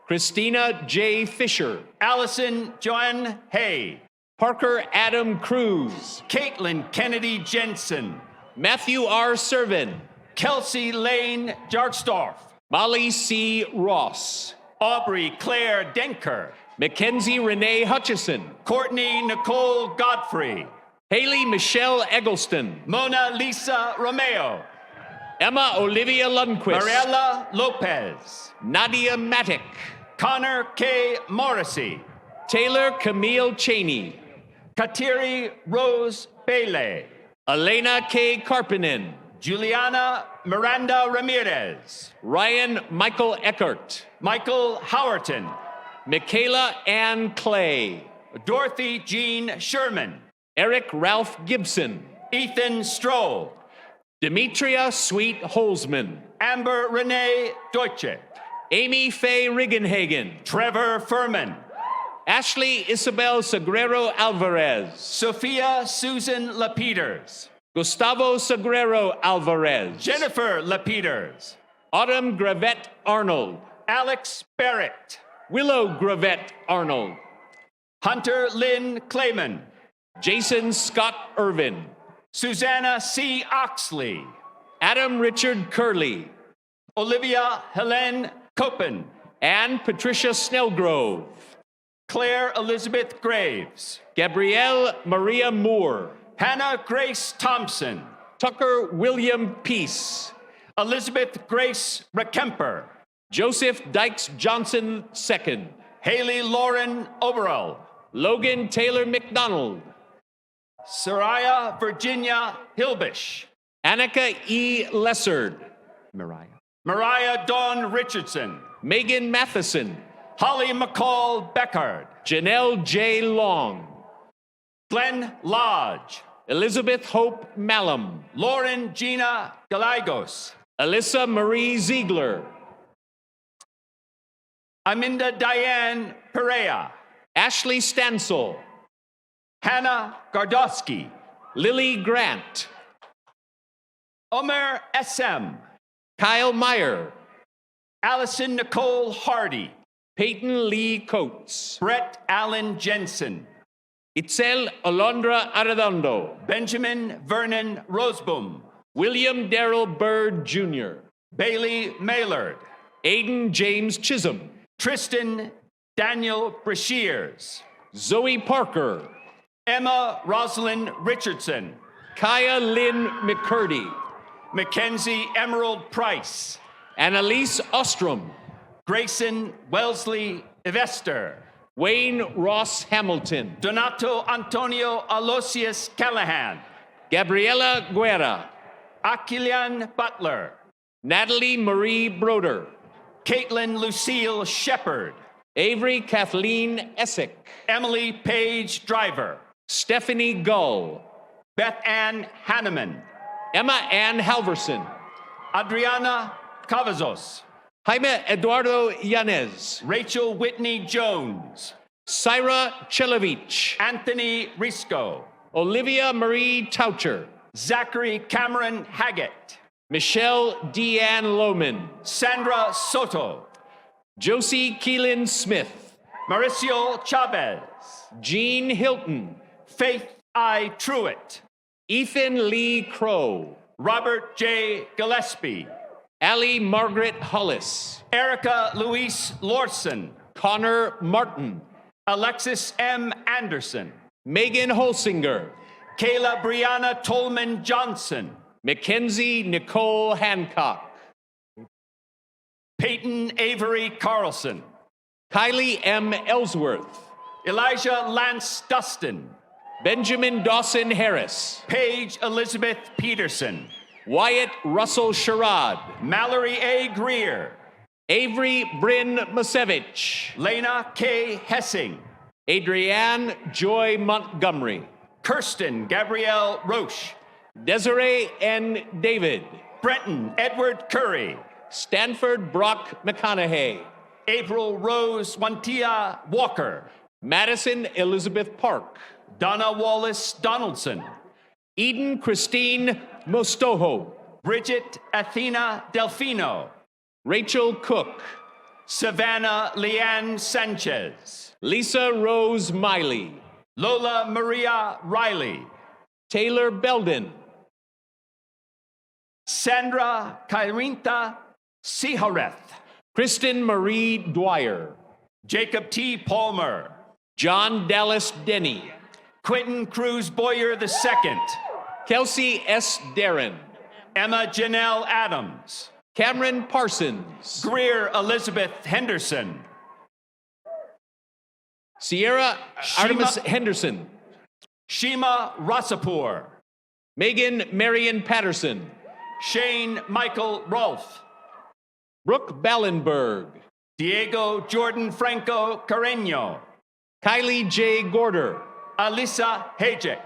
Christina J. Fisher, Allison Joanne Hay, Parker Adam Cruz, Caitlin Kennedy Jensen, Matthew R. Servin, Kelsey Lane Jarkstorff, Molly C. Ross, Aubrey Claire Denker, Mackenzie Renee Hutchison, Courtney Nicole Godfrey, Haley Michelle Eggleston, Mona Lisa Romeo, Emma Olivia Lundquist, Mariella Lopez, Nadia Matic, Connor K. Morrissey, Taylor Camille Cheney, Kateri Rose Bailey, Elena K. Karpinen, Juliana Miranda Ramirez, Ryan Michael Eckert, Michael Howerton, Michaela Ann Clay, Dorothy Jean Sherman, Eric Ralph Gibson, Ethan Stroll, Demetria Sweet Holzman, Amber Renee Deutsche, Amy Faye Riggenhagen, Trevor Furman, Ashley Isabel Sagrero Alvarez, Sophia Susan Lapeters, Gustavo Sagrero Alvarez, Jennifer Lapeters, Autumn Gravette Arnold, Alex Barrett, Willow Gravette Arnold, Hunter Lynn Clayman, Jason Scott Irvin, Susanna C. Oxley, Adam Richard Curley, Olivia Helene Copen, and Patricia Snellgrove, Claire Elizabeth Graves, Gabrielle Maria Moore, Hannah Grace Thompson, Tucker William Peace, Elizabeth Grace Rekemper, Joseph Dykes Johnson II, Haley Lauren Oberall, Logan Taylor McDonald, Soraya Virginia Hilbish, Annika E. Lessard, Mariah Dawn Richardson, Megan Matheson, Holly McCall Beckard, Janelle J. Long, Glenn Lodge, Elizabeth Hope Malum, Lauren Gina Gallegos, Alyssa Marie Ziegler. Aminda Diane Perea. Ashley Stansel. Hannah Gardowski. Lily Grant. Omer SM. Kyle Meyer. Allison Nicole Hardy. Peyton Lee Coates. Brett Allen Jensen. Itzel Alondra Arredondo. Benjamin Vernon Roseboom. William Darrell Bird Jr. Bailey Maylard. Aiden James Chisholm. Tristan Daniel Brashears. Zoe Parker. Emma Rosalind Richardson. Kaya Lynn McCurdy. Mackenzie Emerald Price. Annalise Ostrom. Grayson Wellesley Evester. Wayne Ross Hamilton. Donato Antonio Aloysius Callahan. Gabriela Guerra. Akilian Butler. Natalie Marie Broder. Caitlin Lucille Shepard. Avery Kathleen Essick. Emily Page Driver. Stephanie Gull. Beth Ann Hanneman. Emma Ann Halverson. Adriana Cavazos. Jaime Eduardo Yanez. Rachel Whitney Jones. Syra Chelovich. Anthony Risco. Olivia Marie Taucher. Zachary Cameron Haggett. Michelle Deanne Lohman. Sandra Soto. Josie Keelan Smith. Mauricio Chavez. Jean Hilton. Faith I. Truitt. Ethan Lee Crow. Robert J. Gillespie. Allie Margaret Hollis. Erica Louise Lorson. Connor Martin. Alexis M. Anderson. Megan Holsinger. Kayla Brianna Tolman Johnson. Mackenzie Nicole Hancock. Peyton Avery Carlson. Kylie M. Ellsworth. Elijah Lance Dustin. Benjamin Dawson Harris. Paige Elizabeth Peterson. Wyatt Russell Sherrod. Mallory A. Greer. Avery Bryn Masevich. Lena K. Hessing. Adrienne Joy Montgomery. Kirsten Gabrielle Roche. Desiree N. David. Brenton Edward Curry. Stanford Brock McConaughey. April Rose Wantia Walker. Madison Elizabeth Park. Donna Wallace Donaldson. Eden Christine Mostoho. Bridget Athena Delfino. Rachel Cook. Savannah Leanne Sanchez. Lisa Rose Miley. Lola Maria Riley. Taylor Belden. Sandra Kairinta Sihareth. Kristen Marie Dwyer. Jacob T. Palmer. John Dallas Denny. Quentin Cruz Boyer II. Kelsey S. Darren. Emma Janelle Adams. Cameron Parsons. Greer Elizabeth Henderson. Sierra Artemis Henderson. Shima Rasapur. Megan Marion Patterson. Shane Michael Rolfe. Brooke Ballenberg. Diego Jordan Franco Carreño. Kylie J. Gorder. Alyssa Hajek.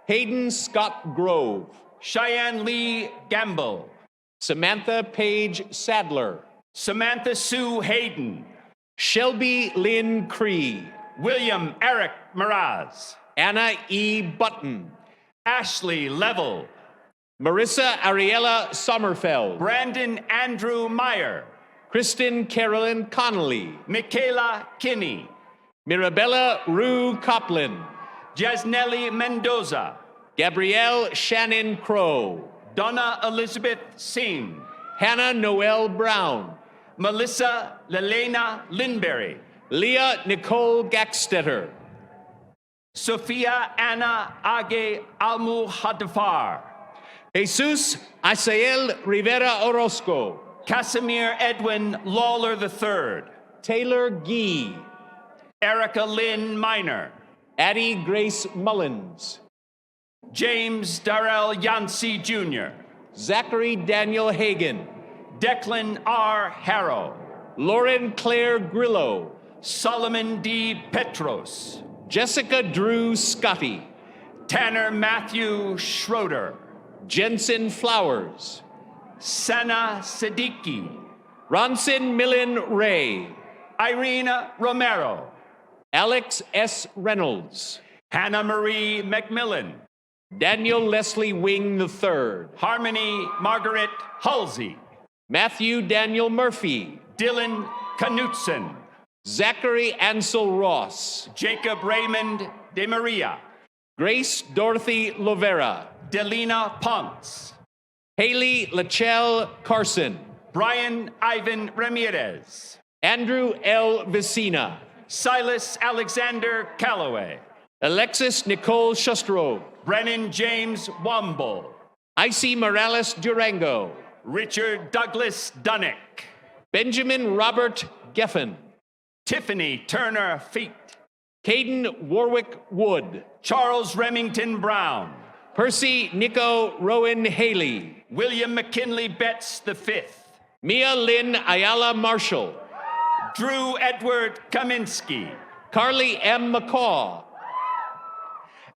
Hayden Scott Grove. Cheyenne Lee Gamble. Samantha Page Sadler. Samantha Sue Hayden. Shelby Lynn Cree. William Eric Miraz. Anna E. Button. Ashley Level. Marissa Ariella Sommerfeld. Brandon Andrew Meyer. Kristen Carolyn Connolly. Michaela Kinney. Mirabella Rue Coplin. Jasnelli Mendoza. Gabrielle Shannon Crow. Donna Elizabeth Singh. Hannah Noel Brown. Melissa Lelena Linberry. Leah Nicole Gackstetter. Sophia Anna Age Almuhadafar. Jesus Asael Rivera Orozco. Casimir Edwin Lawler III. Taylor Gee. Erica Lynn Minor. Addie Grace Mullins. James Darrell Yancey Jr. Zachary Daniel Hagan. Declan R. Harrow. Lauren Claire Grillo. Solomon D. Petros. Jessica Drew Scotty. Tanner Matthew Schroeder. Jensen Flowers. Sana Siddiqui, Ronson Millen Ray, Irina Romero, Alex S. Reynolds, Hannah Marie McMillan, Daniel Leslie Wing III, Harmony Margaret Halsey, Matthew Daniel Murphy, Dylan Knutson, Zachary Ansel Ross, Jacob Raymond De Maria, Grace Dorothy Lovera, Delina Ponce, Haley Lachelle Carson, Brian Ivan Ramirez, Andrew L. Vicina, Silas Alexander Calloway, Alexis Nicole Shustrove, Brennan James Womble, Icy Morales Durango, Richard Douglas Dunnick, Benjamin Robert Geffen, Tiffany Turner Feet, Caden Warwick Wood, Charles Remington Brown, Percy Nico Rowan Haley, William McKinley Betts V, Mia Lynn Ayala Marshall, Drew Edward Kaminsky, Carly M. McCaw,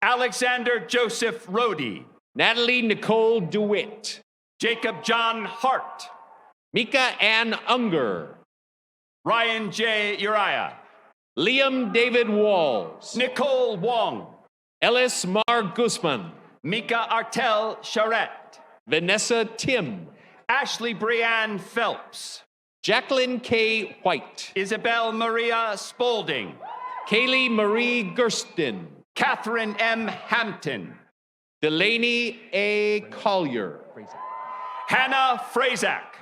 Alexander Joseph Rohde, Natalie Nicole DeWitt, Jacob John Hart, Mika Ann Unger, Ryan J. Uriah, Liam David Walls, Nicole Wong, Ellis Mar Guzman, Mika Artel Charette, Vanessa Tim, Ashley Brianne Phelps, Jacqueline K. White, Isabel Maria Spaulding, Kaylee Marie Gersten, Catherine M. Hampton, Delaney A. Collier, Hannah Frazak,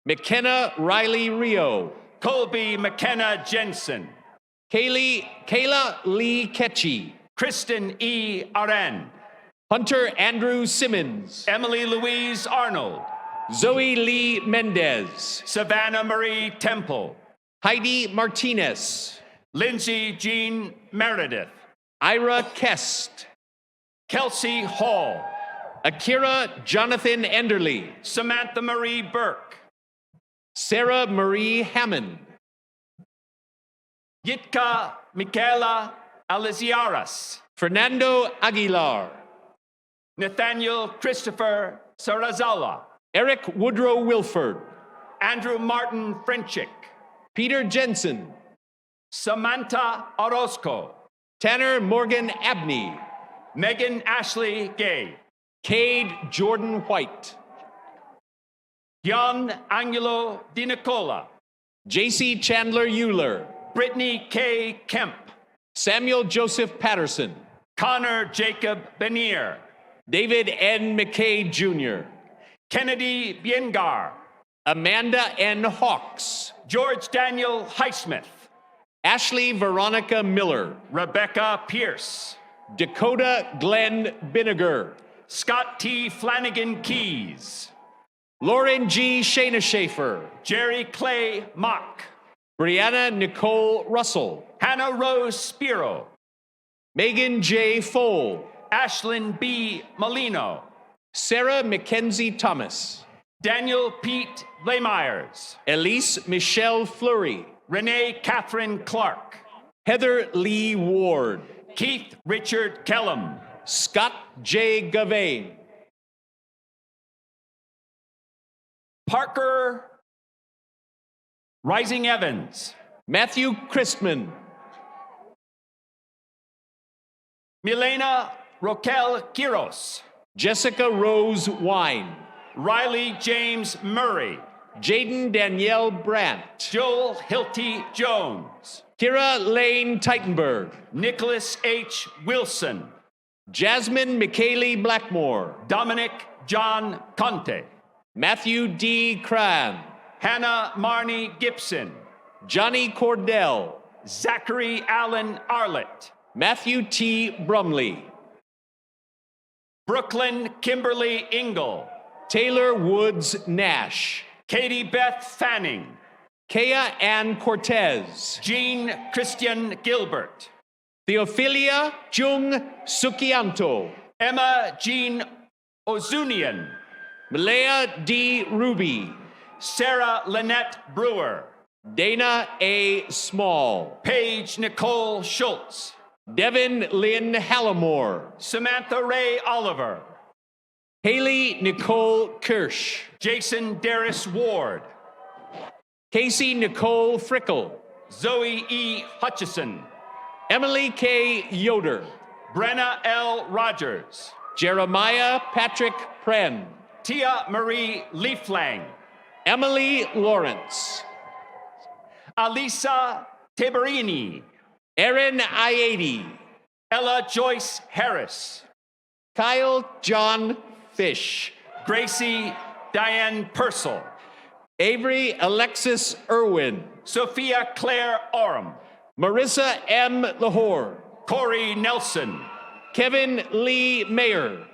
McKenna Riley Rio, Colby McKenna Jensen, Kayla Lee Ketchy, Kristen E. Aren, Hunter Andrew Simmons, Emily Louise Arnold, Zoe Lee Mendez, Savannah Marie Temple, Heidi Martinez, Lindsay Jean Meredith, Ira Kest, Kelsey Hall, Akira Jonathan Enderly, Samantha Marie Burke, Sarah Marie Hammond, Yitka Michaela Aliziaras, Fernando Aguilar, Nathaniel Christopher Sarazala, Eric Woodrow Wilford, Andrew Martin Frenchick, Peter Jensen, Samantha Orozco, Tanner Morgan Abney, Megan Ashley Gay, Cade Jordan White, Gian Angelo Di Nicola, J.C. Chandler Euler, Brittany K. Kemp, Samuel Joseph Patterson, Connor Jacob Benier, David N. McKay Jr., Kennedy Biengar, Amanda N. Hawks, George Daniel Highsmith, Ashley Veronica Miller, Rebecca Pierce, Dakota Glenn Binniger, Scott T. Flanagan Keys, Lauren G. Shayna Schaefer, Jerry Clay Mock, Brianna Nicole Russell, Hannah Rose Spiro, Megan J. Fole, Ashlyn B. Molino, Sarah Mackenzie Thomas, Daniel Pete Blaymyers, Elise Michelle Fleury, Renee Catherine Clark, Heather Lee Ward, Keith Richard Kellum, Scott J. Gavain, Parker Rising Evans, Matthew Christman, Milena Roquel Quiros, Jessica Rose Wine, Riley James Murray, Jaden Danielle Brandt, Joel Hilty Jones, Kira Lane Teitenberg, Nicholas H. Wilson, Jasmine McKaylee Blackmore, Dominic John Conte, Matthew D. Cran, Hannah Marnie Gibson, Johnny Cordell, Zachary Allen Arlett, Matthew T. Brumley, Brooklyn Kimberly Ingle, Taylor Woods Nash, Katie Beth Fanning, Kea Ann Cortez, Jean Christian Gilbert, Theophilia Jung Sukianto, Emma Jean Ozunian, Malaya D. Ruby, Sarah Lynette Brewer, Dana A. Small, Paige Nicole Schultz, Devin Lynn Hallamore, Samantha Ray Oliver, Haley Nicole Kirsch. Jason Darris Ward. Casey Nicole Frickle. Zoe E. Hutchison. Emily K. Yoder. Brenna L. Rogers. Jeremiah Patrick Pren. Tia Marie Leaflang. Emily Lawrence. Alisa Tabarini. Erin Iady. Ella Joyce Harris. Kyle John Fish. Gracie Diane Purcell. Avery Alexis Irwin. Sophia Claire Oram. Marissa M. Lahore. Corey Nelson. Kevin Lee Mayer.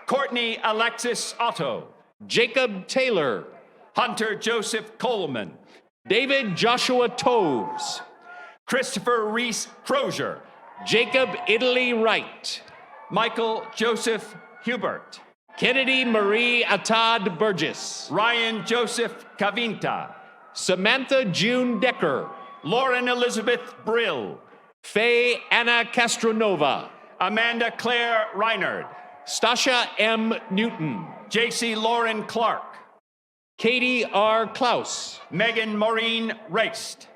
Courtney Alexis Otto. Jacob Taylor. Hunter Joseph Coleman. David Joshua Toves. Christopher Reese Crozier. Jacob Italy Wright. Michael Joseph Hubert. Kennedy Marie Atad Burgess. Ryan Joseph Cavinta. Samantha June Decker. Lauren Elizabeth Brill. Faye Anna Castronova. Amanda Claire Reinard. Stasha M. Newton. JC Lauren Clark. Katie R. Klaus. Megan Maureen Raced.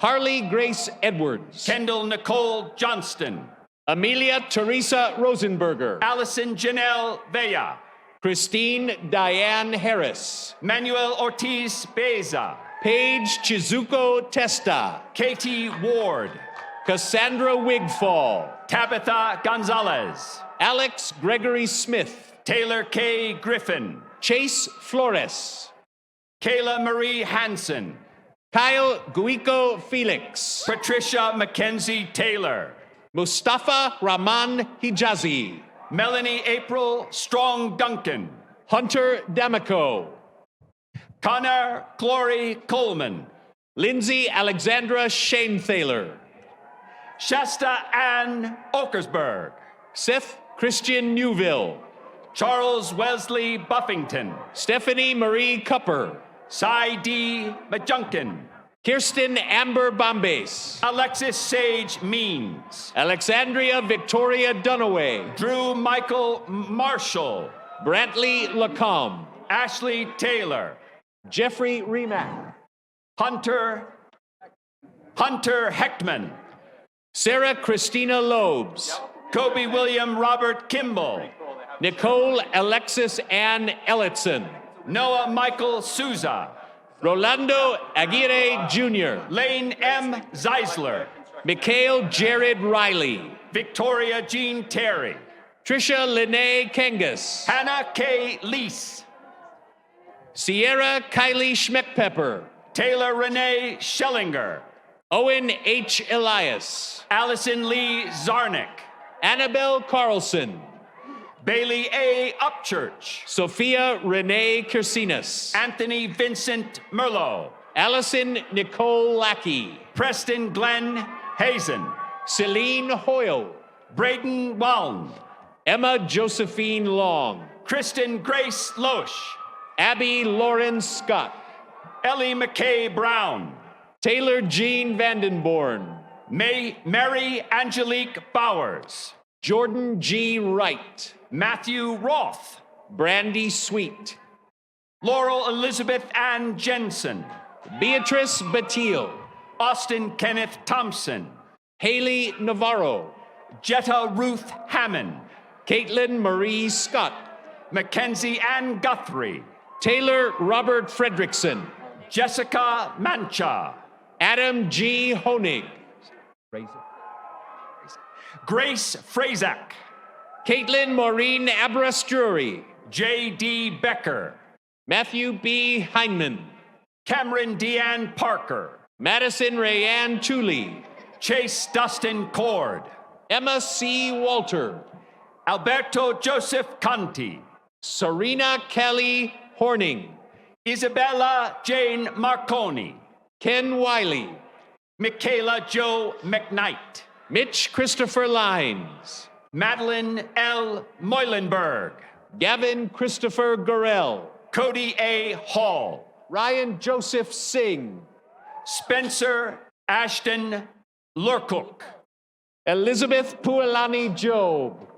Harley Grace Edwards. Kendall Nicole Johnston. Amelia Teresa Rosenberger. Allison Janelle Vella. Christine Diane Harris. Manuel Ortiz Beza. Paige Chizuko Testa. Katie Ward. Cassandra Wigfall. Tabitha Gonzalez. Alex Gregory Smith. Taylor K. Griffin. Chase Flores. Kayla Marie Hansen. Kyle Guico Felix. Patricia Mackenzie Taylor. Mustafa Rahman Hijazi. Melanie April Strong Duncan. Hunter D'Amico. Connor Glory Coleman. Lindsay Alexandra Shainthaler. Shasta Ann Okersberg. Seth Christian Newville. Charles Wesley Buffington. Stephanie Marie Cupper. Cy D. Majunkin. Kirsten Amber Bombase. Alexis Sage Means. Alexandria Victoria Dunaway. Drew Michael Marshall. Brantley Lacombe. Ashley Taylor. Jeffrey Remack. Hunter Hechtman. Sarah Christina Lobes. Kobe William Robert Kimball. Nicole Alexis Ann Ellitson. Noah Michael Souza. Rolando Aguirre Jr. Lane M. Zeisler. Mikhail Jared Riley. Victoria Jean Terry. Trisha Lene Kangas. Hannah K. Lease. Sierra Kylie Schmeckpepper. Taylor Renee Schellinger. Owen H. Elias. Allison Lee Zarnick. Annabelle Carlson. Bailey A. Upchurch. Sophia Renee Kirsinas. Anthony Vincent Merlot. Allison Nicole Lackey. Preston Glenn Hazen. Celine Hoyle. Braden Waln. Emma Josephine Long. Kristen Grace Loesch. Abby Lauren Scott. Ellie McKay Brown. Taylor Jean Vandenborn. Mary Angelique Bowers. Jordan G. Wright. Matthew Roth. Brandy Sweet. Laurel Elizabeth Ann Jensen. Beatrice Batil. Austin Kenneth Thompson. Haley Navarro. Jetta Ruth Hammond. Caitlin Marie Scott. Mackenzie Ann Guthrie. Taylor Robert Fredrickson. Jessica Mancha. Adam G. Honig. Grace Frazak. Caitlin Maureen Abrastrury. J.D. Becker. Matthew B. Heinman. Cameron Deanne Parker. Madison Rayanne Tooley. Chase Dustin Cord. Emma C. Walter. Alberto Joseph Conti. Serena Kelly Horning. Isabella Jane Marconi. Ken Wiley. Michaela Joe McKnight. Mitch Christopher Lines. Madeline L. Moylenberg. Gavin Christopher Gorell. Cody A. Hall. Ryan Joseph Singh. Spencer Ashton Lurcook. Elizabeth Pualani Job.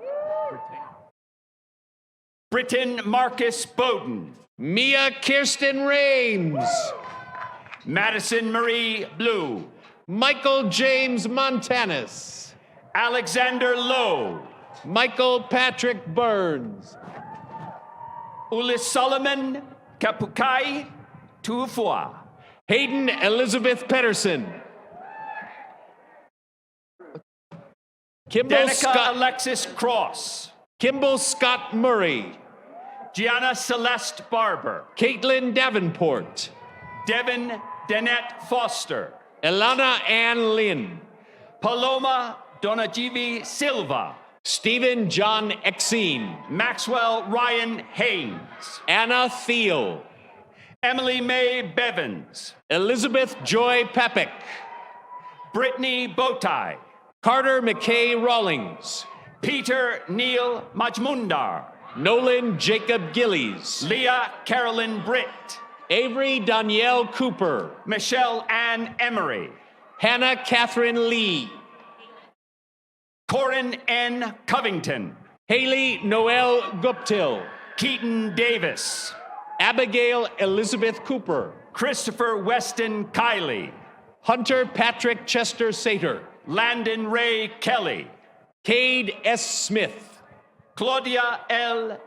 Britton Marcus Bowden. Mia Kirsten Rames. Madison Marie Blue. Michael James Montanus. Alexander Lowe. Michael Patrick Burns. Ulis Solomon Kapukai Tuufua. Hayden Elizabeth Pedersen. Kimball Danica Scott, Alexis Cross. Kimball Scott Murray. Gianna Celeste Barber. Caitlin Davenport. Devin Danette Foster. Elana Ann Lynn. Paloma Donajivi Silva. Stephen John Exene. Maxwell Ryan Haynes. Anna Thiel. Emily Mae Bevins. Elizabeth Joy Pepek. Brittany Botai. Carter McKay Rawlings. Peter Neil Majmundar. Nolan Jacob Gillies. Leah Carolyn Britt. Avery Danielle Cooper. Michelle Ann Emery. Hannah Catherine Lee. Corin N. Covington. Haley Noel Guptill. Keaton Davis. Abigail Elizabeth Cooper. Christopher Weston Kiley. Hunter Patrick Chester Sater. Landon Ray Kelly. Cade S. Smith. Claudia L.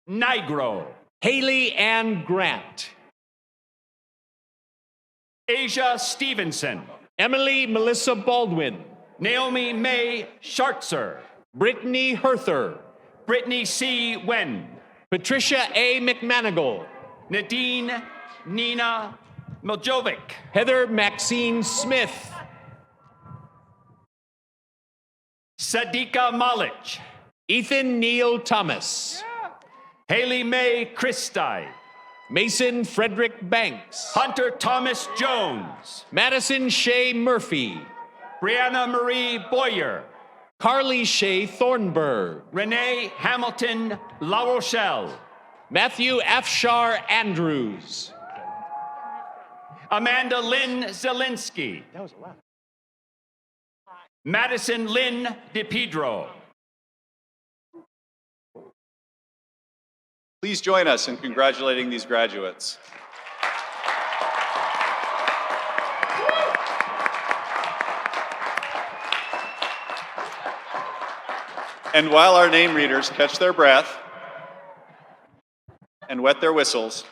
Nigro. Haley Ann Grant. Asia Stevenson. Emily Melissa Baldwin. Naomi May Schartzer. Brittany Herther. Brittany C. Wen. Patricia A. McManigal. Nadine Nina Miljovic. Heather Maxine Smith. Sadika Malich. Ethan Neal Thomas. Haley Mae Christi. Mason Frederick Banks. Hunter Thomas Jones. Madison Shea Murphy. Brianna Marie Boyer. Carly Shea Thornburg. Renee Hamilton La Rochelle. Matthew Afshar Andrews. Amanda Lynn Zielinski. Madison Lynn DePedro. Please join us in congratulating these graduates. And while our name readers catch their breath and wet their whistles,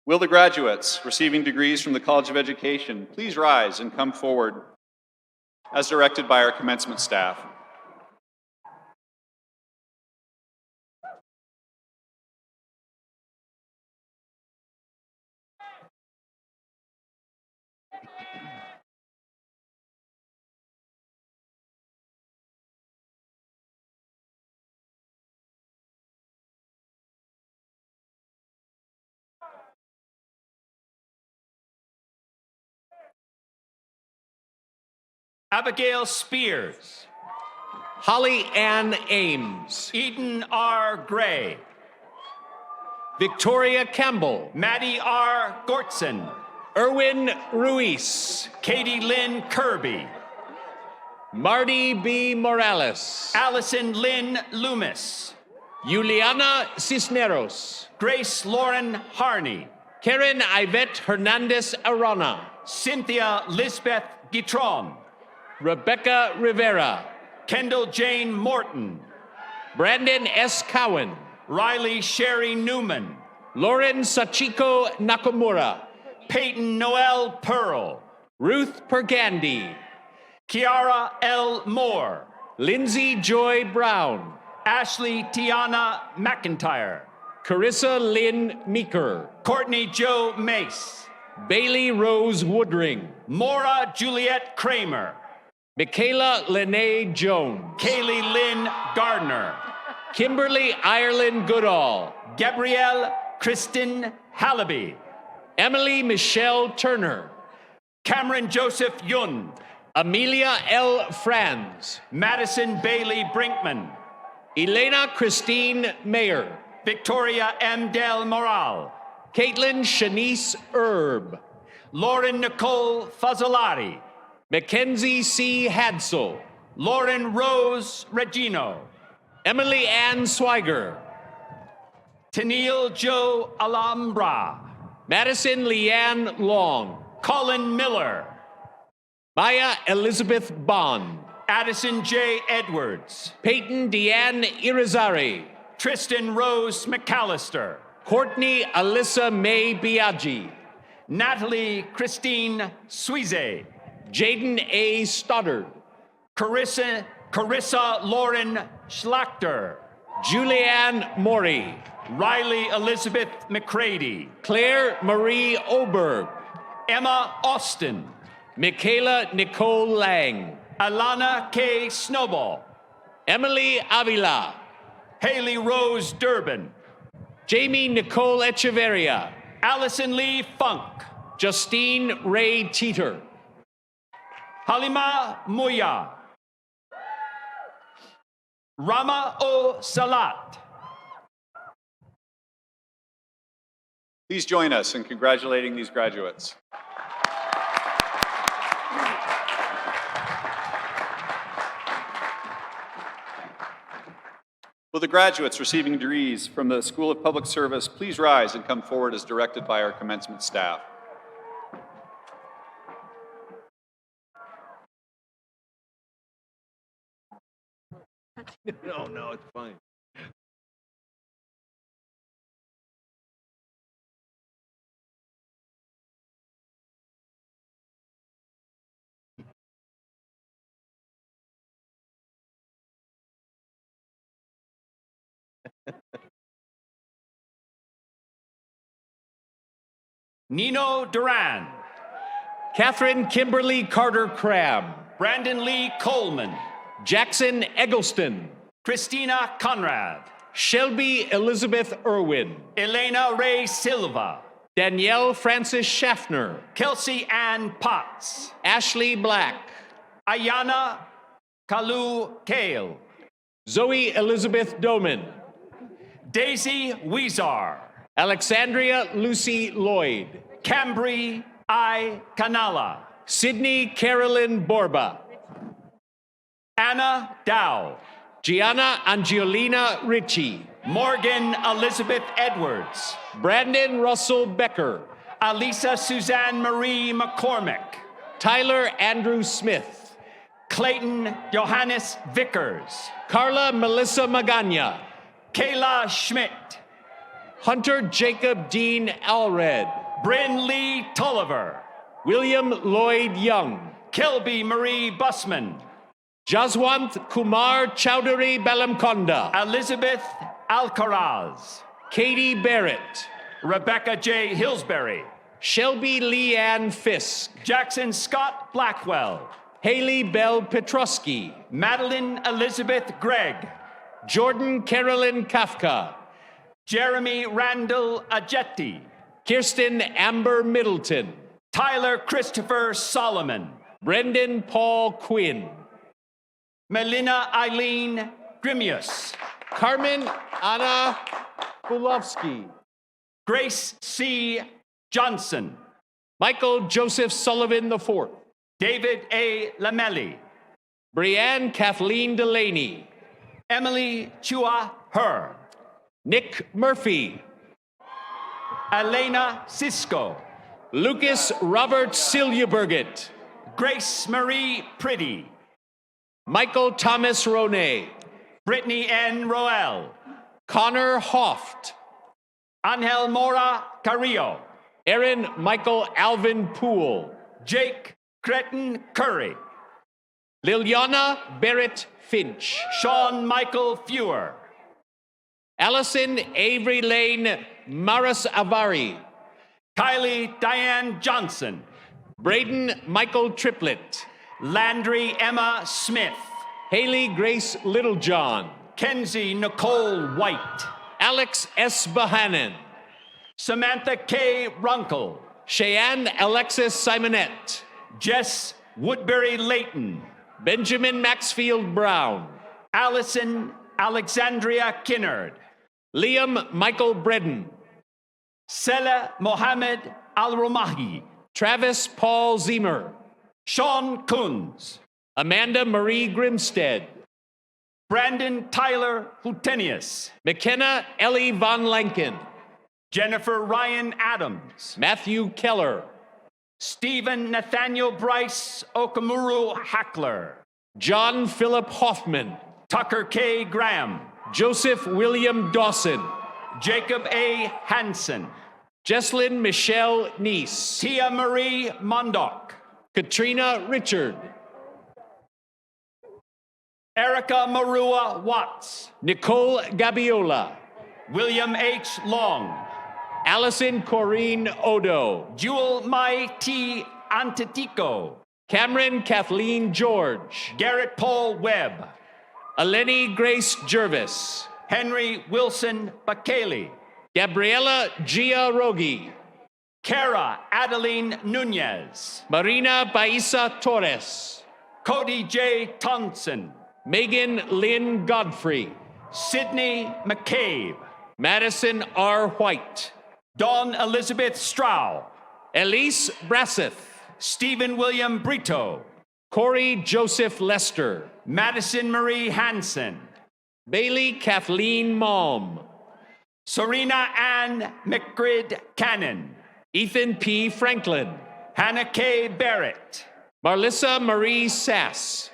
will the graduates receiving degrees from the College of Education please rise and come forward as directed by our commencement staff. Abigail Spears. Holly Ann Ames. Eden R. Gray. Victoria Campbell. Maddie R. Gortson. Erwin Ruiz. Katie Lynn Kirby. Marty B. Morales. Allison Lynn Loomis. Juliana Cisneros. Grace Lauren Harney. Karen Ivette Hernandez Arana. Cynthia Lisbeth Gitron. Rebecca Rivera. Kendall Jane Morton. Brandon S. Cowan. Riley Sherry Newman. Lauren Sachiko Nakamura. Peyton Noel Pearl. Ruth Pergandy. Kiara L. Moore. Lindsay Joy Brown. Ashley Tiana McIntyre. Carissa Lynn Meeker. Courtney Joe Mace. Bailey Rose Woodring. Maura Juliet Kramer. Michaela Lene Jones. Kaylee Lynn Gardner. Kimberly Ireland Goodall. Gabrielle Kristen Hallaby. Emily Michelle Turner. Cameron Joseph Yun. Amelia L. Franz. Madison Bailey Brinkman. Elena Christine Mayer. Victoria M. Del Moral. Caitlin Shanice Erb. Lauren Nicole Fazzolari. Mackenzie C. Hadsel. Lauren Rose Regino. Emily Ann Swiger. Tennille Joe Alhambra. Madison Leanne Long. Colin Miller. Maya Elizabeth Bond. Addison J. Edwards. Peyton Deanne Irizarry. Tristan Rose McAllister. Courtney Alyssa May Biaggi. Natalie Christine Suize. Jaden A. Stoddard. Carissa Lauren Schlachter. Julianne Maury. Riley Elizabeth McCready. Claire Marie Oberg. Emma Austin. Michaela Nicole Lang. Alana K. Snowball. Emily Avila. Haley Rose Durbin. Jamie Nicole Echeverria. Allison Lee Funk. Justine Ray Teeter. Halima Muya. Rama O. Salat. Please join us in congratulating these graduates. Will the graduates receiving degrees from the School of Public Service please rise and come forward as directed by our commencement staff? No, it's fine. Nino Duran. Catherine Kimberly Carter Cram. Brandon Lee Coleman. Jackson Eggleston. Christina Conrad. Shelby Elizabeth Irwin. Elena Ray Silva. Danielle Francis Schaffner. Kelsey Ann Potts. Ashley Black. Ayana Kalu Kale. Zoe Elizabeth Doman. Daisy Weezar. Alexandria Lucy Lloyd. Cambry I. Canala. Sydney Carolyn Borba. Anna Dow. Gianna Angiolina Ritchie. Morgan Elizabeth Edwards. Brandon Russell Becker. Alisa Suzanne Marie McCormick. Tyler Andrew Smith. Clayton Johannes Vickers. Carla Melissa Magana. Kayla Schmidt. Hunter Jacob Dean Alred. Bryn Lee Tulliver. William Lloyd Young. Kilby Marie Busman. Jaswant Kumar Chowdhury Balamkonda. Elizabeth Alcaraz. Katie Barrett. Rebecca J. Hillsbury. Shelby Leanne Fisk. Jackson Scott Blackwell. Haley Bell Petrosky. Madeline Elizabeth Gregg. Jordan Carolyn Kafka. Jeremy Randall Ajetti. Kirsten Amber Middleton. Tyler Christopher Solomon. Brendan Paul Quinn. Melina Eileen Grimius. Carmen Anna Bulovsky. Grace C. Johnson. Michael Joseph Sullivan IV. David A. Lamelli. Brianne Kathleen Delaney. Emily Chua Her. Nick Murphy. Elena Cisco. Lucas Robert Silverberget. Grace Marie Pretty. Michael Thomas Ronay. Brittany N. Roel. Connor Hoft. Angel Mora Carrillo. Aaron Michael Alvin Poole. Jake Cretin Curry. Liliana Barrett Finch. Sean Michael Fewer. Allison Avery Lane Maras Avari. Kylie Diane Johnson. Braden Michael Triplett. Landry Emma Smith. Haley Grace Littlejohn. Kenzie Nicole White. Alex S. Bahanan. Samantha K. Runkle. Cheyenne Alexis Simonette. Jess Woodbury Layton. Benjamin Maxfield Brown. Allison Alexandria Kinnard. Liam Michael Bredden. Sela Mohammed Al-Rumahi. Travis Paul Zemer. Sean Kunz. Amanda Marie Grimstead. Brandon Tyler Houtenius. McKenna Ellie Von Lanken. Jennifer Ryan Adams. Matthew Keller. Stephen Nathaniel Bryce Okamuru Hackler. John Philip Hoffman. Tucker K. Graham. Joseph William Dawson. Jacob A. Hansen. Jesslyn Michelle Neese. Tia Marie Mondock. Katrina Richard. Erica Marua Watts. Nicole Gabiola. William H. Long. Allison Corrine Odo. Jewel Mai T. Antetico. Cameron Kathleen George. Garrett Paul Webb. Eleni Grace Jervis. Henry Wilson Bakeli. Gabriela Gia Rogi. Kara Adeline Nunez. Marina Baisa Torres. Cody J. Thompson. Megan Lynn Godfrey. Sydney McCabe. Madison R. White. Dawn Elizabeth Strow. Elise Brasseth. Stephen William Brito. Corey Joseph Lester. Madison Marie Hansen. Bailey Kathleen Malm. Serena Ann McGrid Cannon. Ethan P. Franklin. Hannah K. Barrett. Marlissa Marie Sass.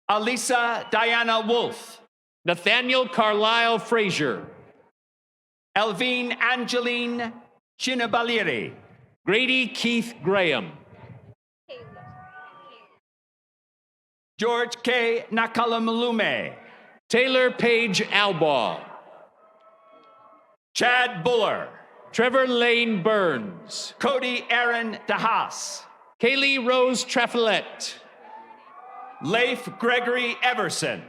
Alisa Diana Wolf. Nathaniel Carlisle Frazier. Elvine Angeline Chinabaliri. Grady Keith Graham. George K. Nakalamalume. Taylor Page Albaugh. Chad Buller. Trevor Lane Burns. Cody Aaron DeHaas. Kaylee Rose Traffilet. Leif Gregory Everson.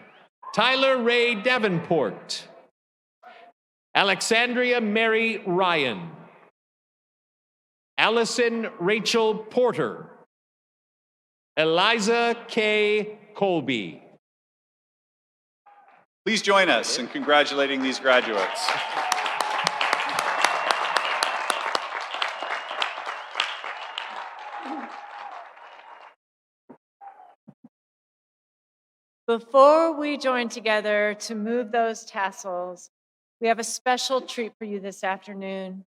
Tyler Ray Davenport. Alexandria Mary Ryan. Allison Rachel Porter. Eliza K. Colby. Please join us in congratulating these graduates. Before we join together to move those tassels, we have a special treat for you this afternoon.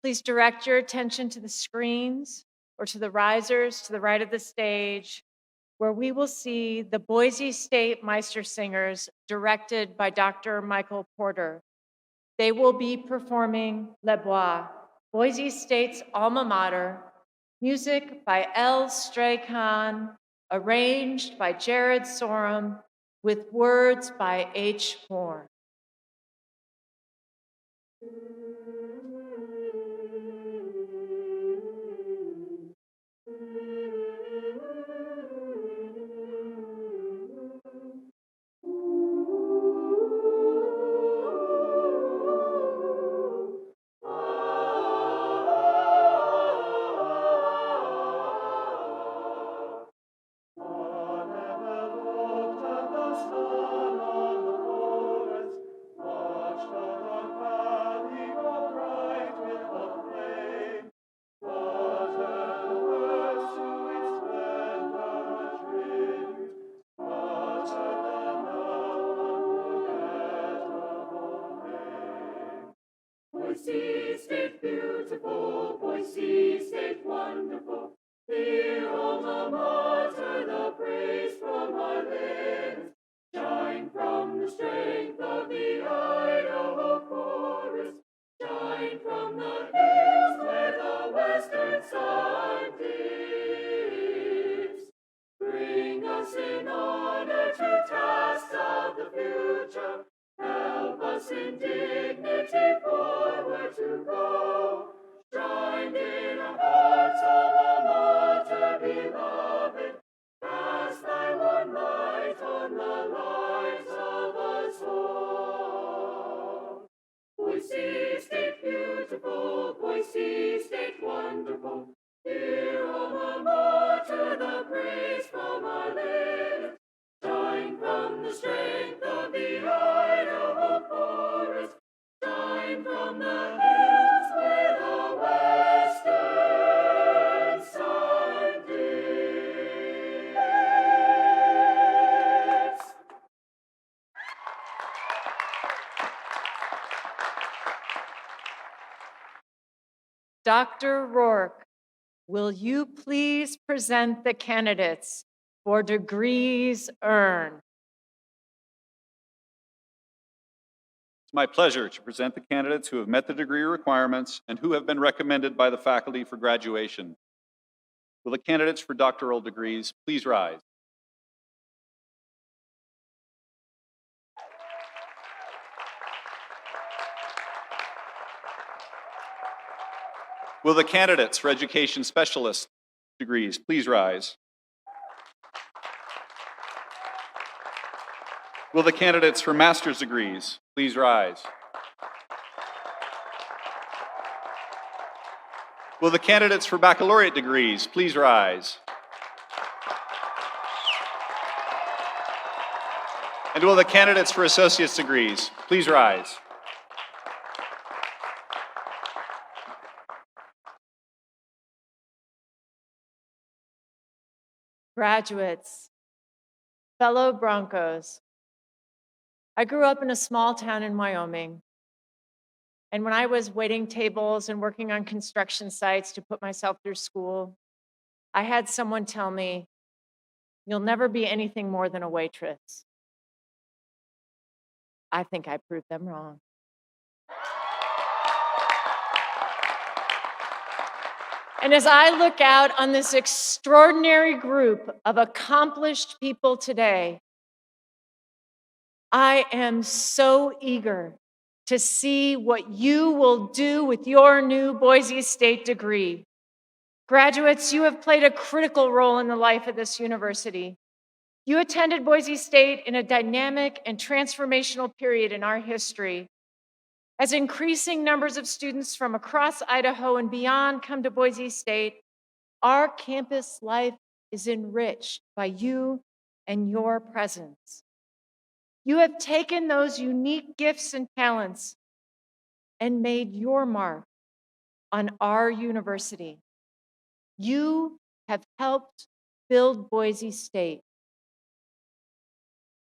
Please direct your attention to the screens or to the risers to the right of the stage, where we will see the Boise State Meister Singers, directed by Dr. Michael Porter. They will be performing Les Bois, Boise State's alma mater, music by L. Stray-Khan, arranged by Jared Sorum, with words by H. Moore. Boise State beautiful, Boise State wonderful, dear alma mater, the praise from our lips. Shine from the strength of the Idaho forest, shine from the hills where the western sun dips. Bring us in honor to tasks of the future, help us in dignity forward to go. Shrined in our hearts, alma mater beloved, cast thy one light on the lives of us all. Boise State beautiful, Boise State wonderful, dear alma mater, the praise from our lips. Shine from the strength of the Idaho forest, shine from the hills where the western sun dips. Dr. Rourke, will you please present the candidates for degrees earned? It's my pleasure to present the candidates who have met the degree requirements and who have been recommended by the faculty for graduation. Will the candidates for doctoral degrees please rise? Will the candidates for education specialist degrees please rise? Will the candidates for master's degrees please rise? Will the candidates for baccalaureate degrees please rise? And will the candidates for associate's degrees please rise? Graduates, fellow Broncos, I grew up in a small town in Wyoming. And when I was waiting tables and working on construction sites to put myself through school, I had someone tell me, "You'll never be anything more than a waitress." I think I proved them wrong. And as I look out on this extraordinary group of accomplished people today, I am so eager to see what you will do with your new Boise State degree. Graduates, you have played a critical role in the life of this university. You attended Boise State in a dynamic and transformational period in our history. As increasing numbers of students from across Idaho and beyond come to Boise State, our campus life is enriched by you and your presence. You have taken those unique gifts and talents and made your mark on our university. You have helped build Boise State.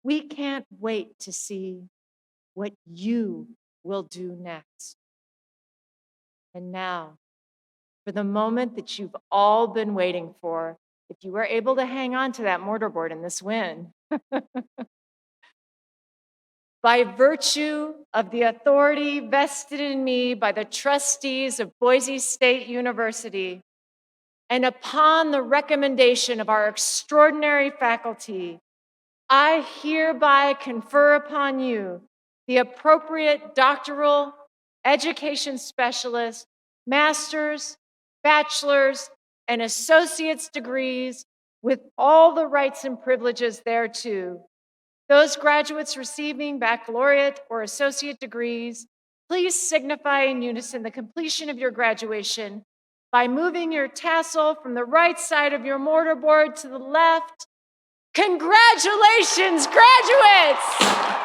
We can't wait to see what you will do next. And now, for the moment that you've all been waiting for, if you were able to hang on to that mortarboard in this win. By virtue of the authority vested in me by the trustees of Boise State University, and upon the recommendation of our extraordinary faculty, I hereby confer upon you the appropriate doctoral, education specialist, master's, bachelor's, and associate's degrees with all the rights and privileges thereto. Those graduates receiving baccalaureate or associate degrees, please signify in unison the completion of your graduation by moving your tassel from the right side of your mortarboard to the left. Congratulations, graduates!